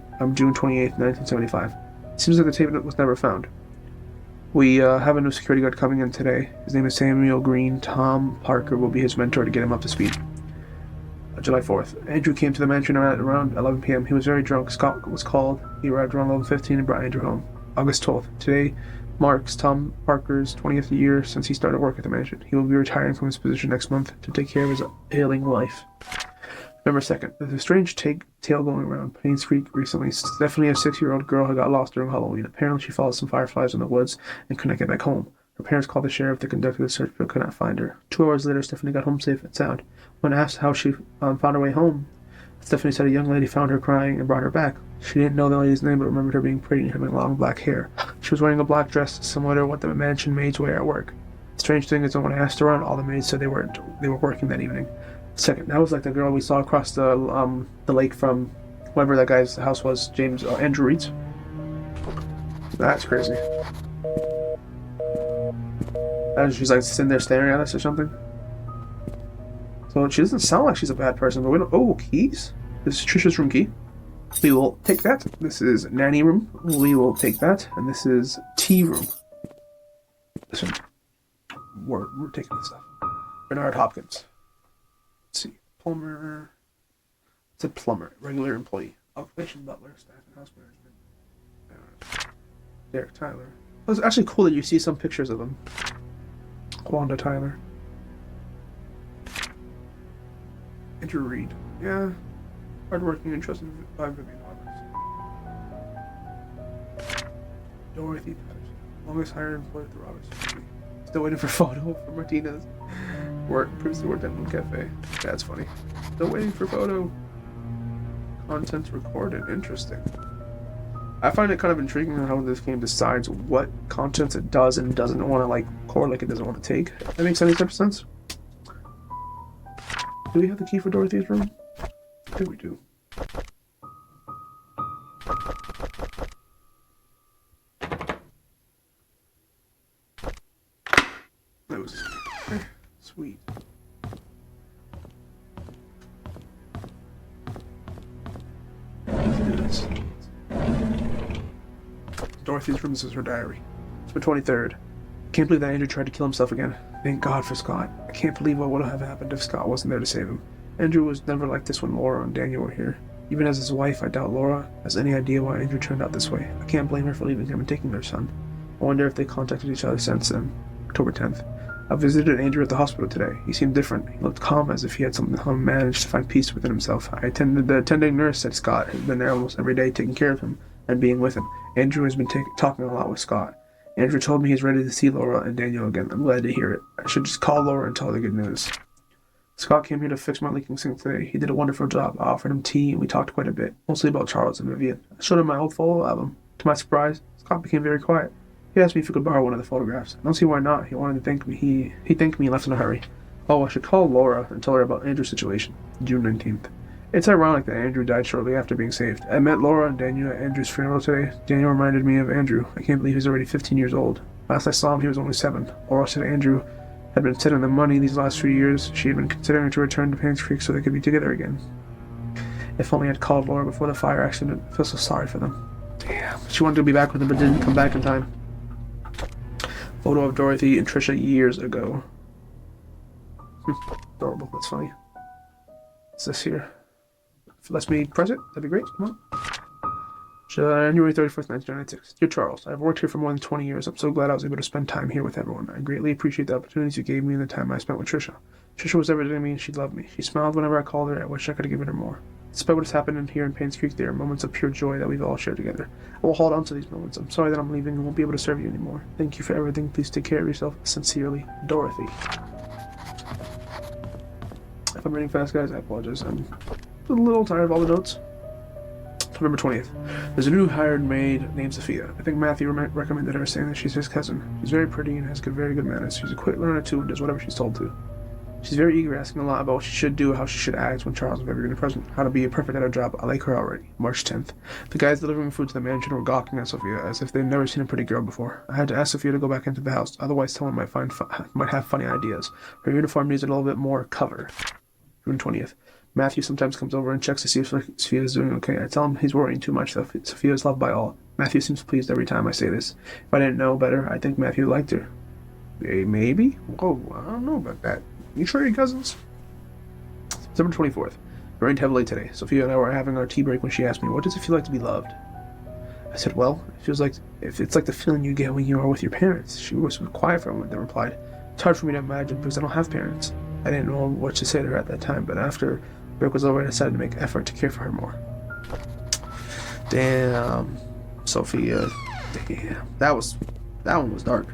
28th, 1975. It seems like the tape was never found. We have a new security guard coming in today. His name is Samuel Green. Tom Parker will be his mentor to get him up to speed. July 4th. Andrew came to the mansion at around 11 p.m. He was very drunk. Scott was called. He arrived around 11:15 and brought Andrew home. August 12th. Today marks Tom Parker's 20th year since he started work at the mansion. He will be retiring from his position next month to take care of his ailing wife. November 2nd. There's a strange tale going around Painscreek recently. Stephanie, a 6-year-old girl, had got lost during Halloween. Apparently, she followed some fireflies in the woods and couldn't get back home. Her parents called the sheriff to conduct a search but could not find her. 2 hours later, Stephanie got home safe and sound. When asked how she found her way home, Stephanie said a young lady found her crying and brought her back. She didn't know the lady's name but remembered her being pretty and having long black hair. She was wearing a black dress similar to what the mansion maids wear at work. The strange thing is that when I asked around, all the maids said they were working that evening. Second, that was like the girl we saw across the lake from whoever that guy's house was, Andrew Reed's. That's crazy. And she's like sitting there staring at us or something. So she doesn't sound like she's a bad person, but we don't. Oh, keys. This is Trisha's room key. We will take that. This is nanny room. We will take that, and this is tea room. Listen, we're taking this stuff. Bernard Hopkins. Let's see. Plumber. It's a plumber. Regular employee. Occupation butler. Staff and house management. Derek Tyler. It was actually cool that you see some pictures of him. Wanda Tyler. Andrew Reed. Yeah. Hardworking and trusted by Vivian Roberts. Dorothy Patterson. Longest hired employee at the Roberts family. Still waiting for photo from Martinez. Previously worked at Moon Cafe. That's funny. Still waiting for photo. Contents recorded. Interesting. I find it kind of intriguing how this game decides what contents it does and doesn't want to record, like it doesn't want to take. That makes any type of sense. Do we have the key for Dorothy's room? I think we do. That was sweet. Let's do this. Dorothy's room. This is her diary. It's the 23rd. Can't believe that Andrew tried to kill himself again. Thank God for Scott. I can't believe what would have happened if Scott wasn't there to save him. Andrew was never like this when Laura and Daniel were here. Even as his wife, I doubt Laura has any idea why Andrew turned out this way. I can't blame her for leaving him and taking their son. I wonder if they contacted each other since then. October 10th. I visited Andrew at the hospital today. He seemed different. He looked calm, as if he had somehow managed to find peace within himself. The attending nurse said Scott had been there almost every day taking care of him and being with him. Andrew has been talking a lot with Scott. Andrew told me he's ready to see Laura and Daniel again. I'm glad to hear it. I should just call Laura and tell her the good news. Scott came here to fix my leaking sink today. He did a wonderful job. I offered him tea and we talked quite a bit, mostly about Charles and Vivian. I showed him my old photo album. To my surprise, Scott became very quiet. He asked me if he could borrow one of the photographs. I don't see why not. He wanted to thank me. He thanked me and left in a hurry. Oh, I should call Laura and tell her about Andrew's situation. June 19th. It's ironic that Andrew died shortly after being saved. I met Laura and Daniel at Andrew's funeral today. Daniel reminded me of Andrew. I can't believe he's already 15 years old. Last I saw him, he was only 7. Laura said Andrew had been sending them money these last few years. She had been considering to return to Painscreek so they could be together again. If only I'd called Laura before the fire accident. I feel so sorry for them. Damn. She wanted to be back with him but didn't come back in time. Photo of Dorothy and Trisha years ago. Adorable. That's funny. What's this here? If it lets me press it, that'd be great. Come on. January 31st, 1996. Dear Charles, I've worked here for more than 20 years. I'm so glad I was able to spend time here with everyone. I greatly appreciate the opportunities you gave me and the time I spent with Trisha. Trisha was everything to me and she loved me. She smiled whenever I called her. I wish I could have given her more. Despite what has happened in here in Painscreek, there are moments of pure joy that we've all shared together. I will hold on to these moments. I'm sorry that I'm leaving and won't be able to serve you anymore. Thank you for everything. Please take care of yourself. Sincerely, Dorothy. If I'm reading fast, guys, I apologize. I'm a little tired of all the notes. November 20th. There's a new hired maid named Sophia. I think Matthew recommended her, saying that she's his cousin. She's very pretty and has very good manners. She's a quick learner too and does whatever she's told to. She's very eager, asking a lot about what she should do, how she should act when Charles is never present, how to be perfect at her job. I like her already. March 10th. The guys delivering food to the mansion were gawking at Sophia as if they'd never seen a pretty girl before. I had to ask Sophia to go back into the house, otherwise someone might have funny ideas. Her uniform needs a little bit more cover. June 20th. Matthew sometimes comes over and checks to see if Sophia is doing okay. I tell him he's worrying too much, though. Sophia is loved by all. Matthew seems pleased every time I say this. If I didn't know better, I think Matthew liked her. Maybe? Whoa, I don't know about that. You sure you're cousins? September 24th. It rained heavily today. Sophia and I were having our tea break when she asked me, what does it feel like to be loved? I said, well, it feels like it's like the feeling you get when you are with your parents. She was quiet for a moment, then replied, it's hard for me to imagine because I don't have parents. I didn't know what to say to her at that time, but after break was over, I decided to make an effort to care for her more. Damn, Sophia. Damn, that one was dark.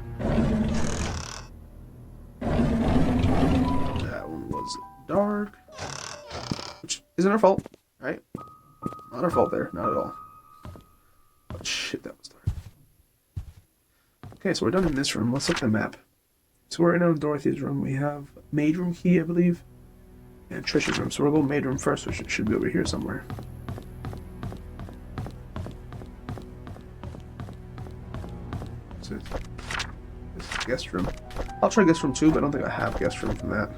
That one was dark, which isn't her fault, right? Not her fault there, not at all. But shit, that was dark. Okay, so we're done in this room. Let's look at the map. So we're right now in Dorothy's room. We have maid room key, I believe, and Trisha's room. So we'll go maid room first, which should be over here somewhere. So this is guest room. I'll try guest room too, but I don't think I have guest room from that.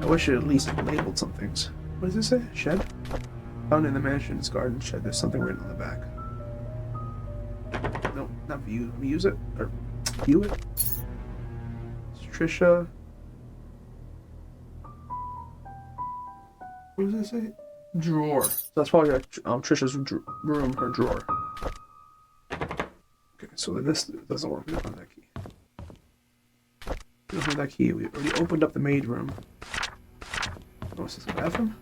I wish it at least labeled some things. What does it say? Shed? Found in the mansion's garden shed. There's something written on the back. No, not view. Let me use it. Or view it. It's Trisha. What does it say? Drawer. So that's probably Trisha's room, her drawer. Okay, so this doesn't work. We don't have that key. We don't have that key. We already opened up the maid room. Oh, is this a bathroom?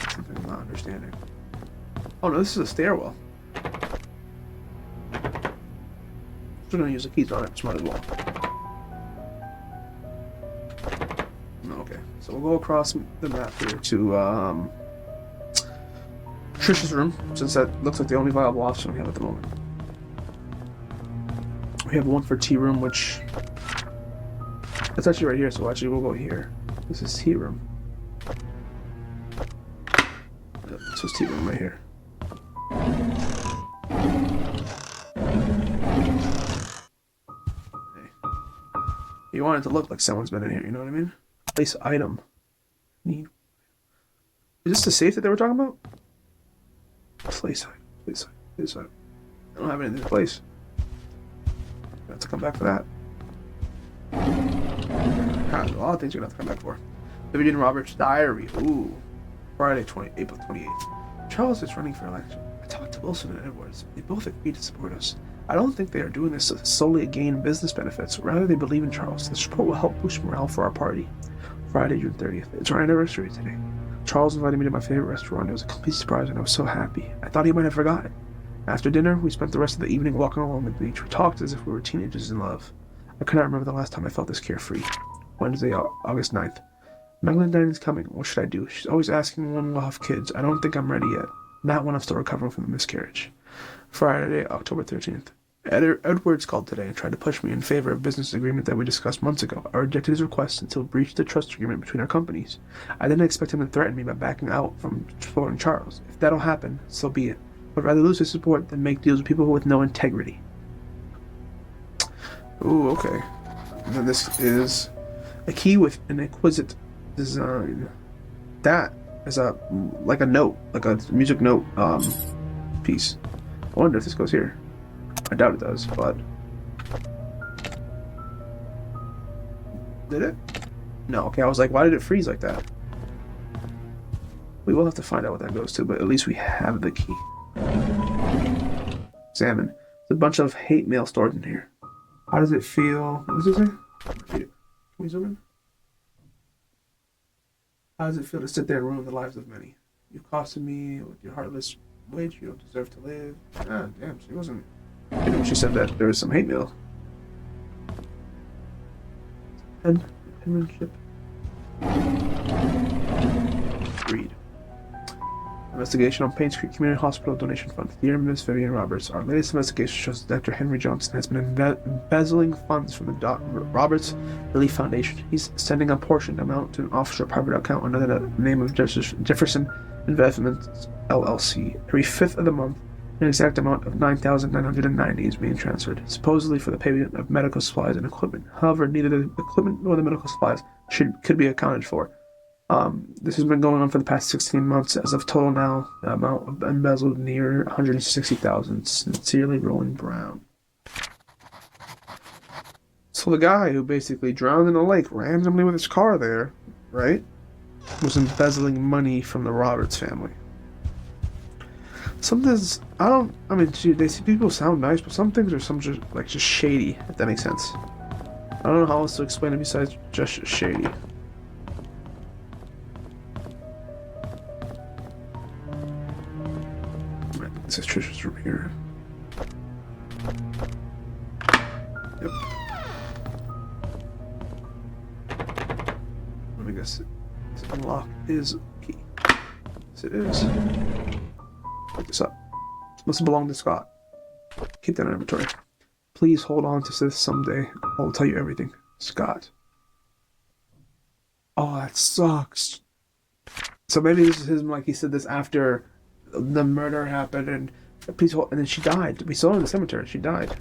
Something I'm not understanding. Oh no, this is a stairwell. Still gonna use the keys on it, might as well. Okay, so we'll go across the map here to Trisha's room, since that looks like the only viable option we have at the moment. We have one for tea room, which it's actually right here, so actually we'll go here. This is tea room. This was tea room right here. Hey. You want it to look like someone's been in here, you know what I mean? Place item. Need. Is this the safe that they were talking about? Place item. Place item. Place item. I don't have anything to place. I have to come back for that. A lot of things you're gonna have to come back for. Vivian Roberts' diary. Ooh. Friday, April 28th. Charles is running for election. I talked to Wilson and Edwards. They both agreed to support us. I don't think they are doing this solely to gain business benefits. Rather, they believe in Charles. The support will help boost morale for our party. Friday, June 30th. It's our anniversary today. Charles invited me to my favorite restaurant. It was a complete surprise and I was so happy. I thought he might have forgotten. After dinner, we spent the rest of the evening walking along the beach. We talked as if we were teenagers in love. I cannot remember the last time I felt this carefree. Wednesday, August 9th. Megalyn is coming. What should I do? She's always asking when we'll have kids. I don't think I'm ready yet. Not when I'm still recovering from the miscarriage. Friday, October 13th. Edwards called today and tried to push me in favor of business agreement that we discussed months ago. I rejected his request until we breached the trust agreement between our companies. I didn't expect him to threaten me by backing out from supporting Charles. If that'll happen, so be it. I'd rather lose his support than make deals with people with no integrity. Ooh, okay. And then this is a key with an exquisite design. That is like a note, like a music note piece. I wonder if this goes here. I doubt it does, but did it? No. Okay, I was like, why did it freeze like that? We will have to find out what that goes to, but at least we have the key. Examine. There's a bunch of hate mail stored in here. How does it feel? What does it say? Can we zoom in? How does it feel to sit there and ruin the lives of many? You've costed me with your heartless wage. You don't deserve to live. Ah, damn, she wasn't. You know, she said that there was some hate mail. And penmanship. Read. Investigation on Painscreek Community Hospital Donation Fund. Dear Miss Vivian Roberts, our latest investigation shows that Dr. Henry Johnson has been embezzling funds from the Roberts Relief Foundation. He's sending a portion amount to an offshore private account under the name of Jefferson Investments LLC. Every 5th of the month, an exact amount of $9,990 is being transferred, supposedly for the payment of medical supplies and equipment. However, neither the equipment nor the medical supplies could be accounted for. This has been going on for the past 16 months. As of total now, the amount of embezzled near $160,000. Sincerely, Roland Brown. So the guy who basically drowned in the lake randomly with his car there, right, was embezzling money from the Roberts family. Something's, I mean, they see people sound nice, but some things are just shady, if that makes sense. I don't know how else to explain it besides just shady. This is Trisha's room here. Yep. Let me guess. This unlock is key. Yes, it is. Pick this up. This must belong to Scott. Keep that in inventory. Please hold on to this someday. I'll tell you everything. Scott. Oh, that sucks. So maybe this is him, like he said this after the murder happened, and please hold, and then she died. We saw her in the cemetery. She died.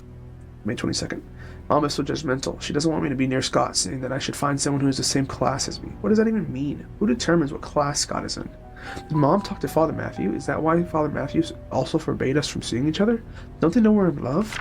May 22nd. Mom is so judgmental. She doesn't want me to be near Scott, saying that I should find someone who is the same class as me. What does that even mean? Who determines what class Scott is in? Did Mom talk to Father Matthew? Is that why Father Matthew also forbade us from seeing each other? Don't they know we're in love?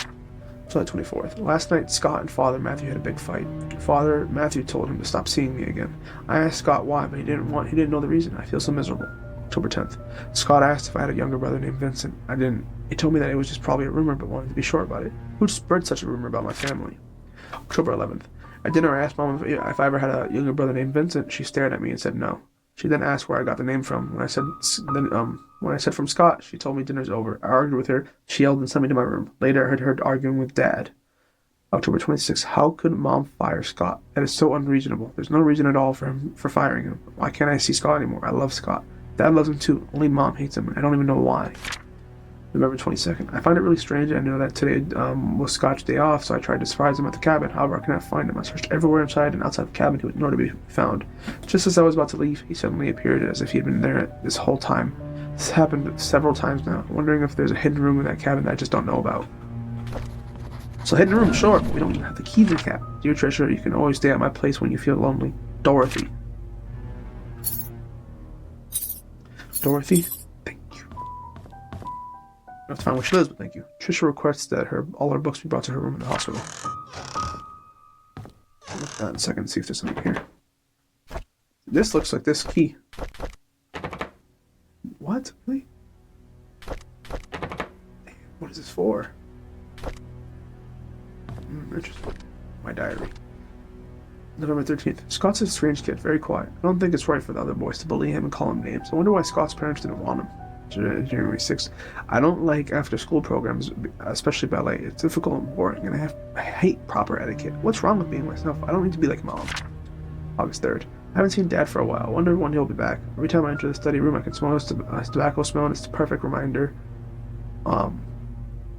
July 24th. Last night, Scott and Father Matthew had a big fight. Father Matthew told him to stop seeing me again. I asked Scott why, but he didn't know the reason. I feel so miserable. October 10th. Scott asked if I had a younger brother named Vincent. I didn't. He told me that it was just probably a rumor, but wanted to be sure about it. Who'd spread such a rumor about my family? October 11th. At dinner, I asked Mom if I ever had a younger brother named Vincent. She stared at me and said no. She then asked where I got the name from. When I said from Scott, she told me dinner's over. I argued with her. She yelled and sent me to my room. Later, I heard her arguing with Dad. October 26th. How could Mom fire Scott? That is so unreasonable. There's no reason at all for firing him. Why can't I see Scott anymore? I love Scott. Dad loves him too. Only Mom hates him. I don't even know why. November 22nd. I find it really strange. I know that today was Scott's day off, so I tried to surprise him at the cabin. However, I cannot find him. I searched everywhere inside and outside the cabin. He was nowhere to be found. Just as I was about to leave, he suddenly appeared as if he had been there this whole time. This happened several times now. I'm wondering if there's a hidden room in that cabin that I just don't know about. So hidden room, sure, but we don't even have the key to the cabin. Dear Trisha, you can always stay at my place when you feel lonely. Dorothy. Dorothy, thank you. I have to find where she lives, but thank you. Trisha requests that all her books be brought to her room in the hospital. I'll look at that in a second and see if there's something here. This looks like this key. What? Really? What is this for? Interesting. My diary. November 13th. Scott's a strange kid, very quiet. I don't think it's right for the other boys to bully him and call him names. I wonder why Scott's parents didn't want him. January 6th. I don't like after-school programs, especially ballet. It's difficult and boring, and I hate proper etiquette. What's wrong with being myself? I don't need to be like Mom. August 3rd. I haven't seen Dad for a while. I wonder when he'll be back. Every time I enter the study room, I can smell his tobacco smell, and it's the perfect reminder.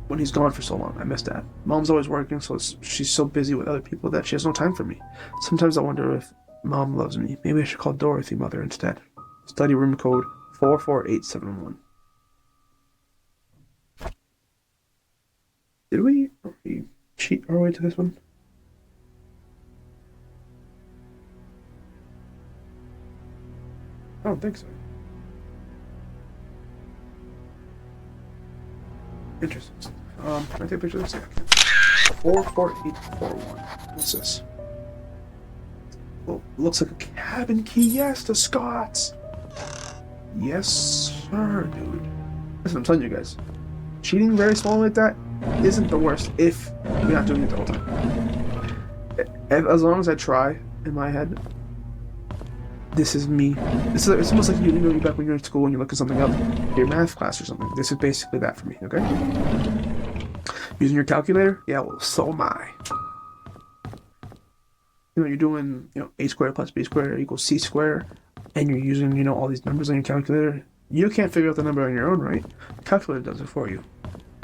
when he's gone for so long. I miss Dad. Mom's always working, so she's so busy with other people that she has no time for me. Sometimes I wonder if Mom loves me. Maybe I should call Dorothy Mother instead. Study room code 44871. Did we cheat our way to this one? I don't think so. Interesting. Can I take a picture of this? Yeah. 44841. What's this? Well, looks like a cabin key. Yes, to Scott's. Yes, sir, dude. Listen, I'm telling you guys, cheating very small like that isn't the worst if you're not doing it the whole time. As long as I try in my head, this is me. It's almost like you back when you're in school and you look at something up, your math class or something. This is basically that for me, okay? Using your calculator? Yeah, well, so am I. You're doing, a squared plus b squared equals c squared, and you're using, all these numbers on your calculator. You can't figure out the number on your own, right? The calculator does it for you.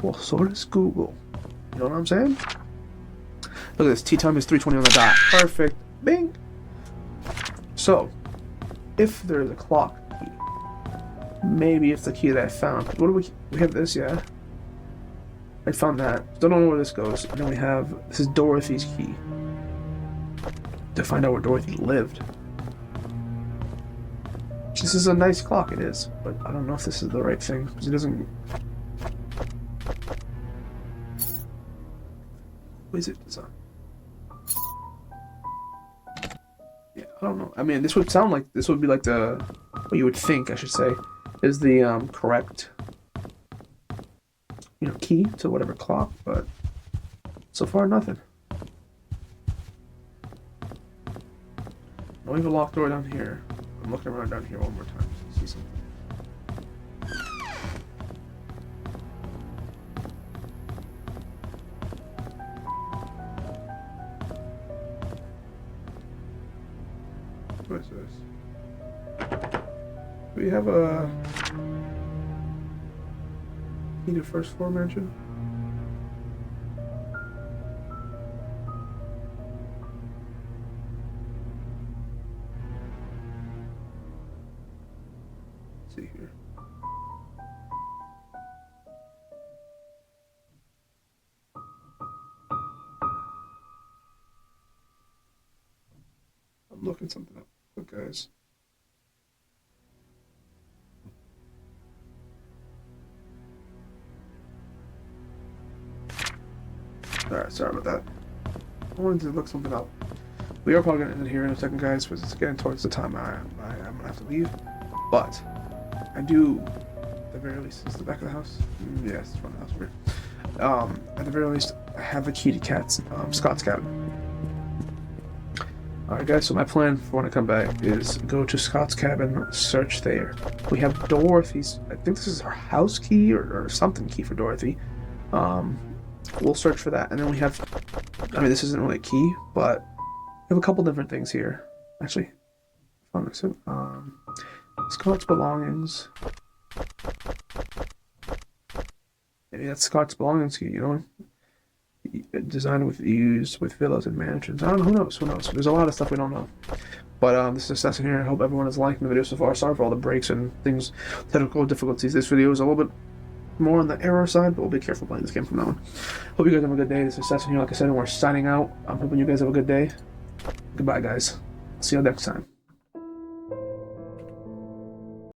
Well, so does Google. You know what I'm saying? Look at this. Tea time is 3:20 on the dot. Perfect. Bing. So, if there's a clock key, maybe it's the key that I found. What do we have this? Yeah. I found that. Still don't know where this goes. And then this is Dorothy's key. To find out where Dorothy lived. This is a nice clock, it is, but I don't know if this is the right thing, because it doesn't... What is it designed? Yeah, I don't know. I mean, this would be like what you would think, I should say, is the correct, key to whatever clock, but so far nothing. Don't leave a locked door down here. I'm looking around down here one more time to see something. What is this? Do we have a key to first floor mansion? See here. I'm looking something up. Look, guys. Alright, sorry about that. I wanted to look something up. We are probably going to end it here in a second, guys, because it's getting towards the time I'm going to have to leave. But I do, at the very least, it's the back of the house. Yes, it's front of the house. At the very least, I have a key to Scott's cabin. Alright, guys, so my plan for when I come back is go to Scott's cabin, search there. We have Dorothy's, I think this is her house key or something key for Dorothy. We'll search for that, and then we have, this isn't really a key, but we have a couple different things here. Actually, I found this. Scott's belongings. Maybe that's Scott's belongings key, designed used with villas and mansions. I don't know, who knows? There's a lot of stuff we don't know. But this is Assassin here. I hope everyone is liking the video so far. Sorry for all the breaks and things, technical difficulties. This video is a little bit more on the error side, but we'll be careful playing this game from now on. Hope you guys have a good day. This is Assassin here, like I said, and we're signing out. I'm hoping you guys have a good day. Goodbye, guys. See you next time.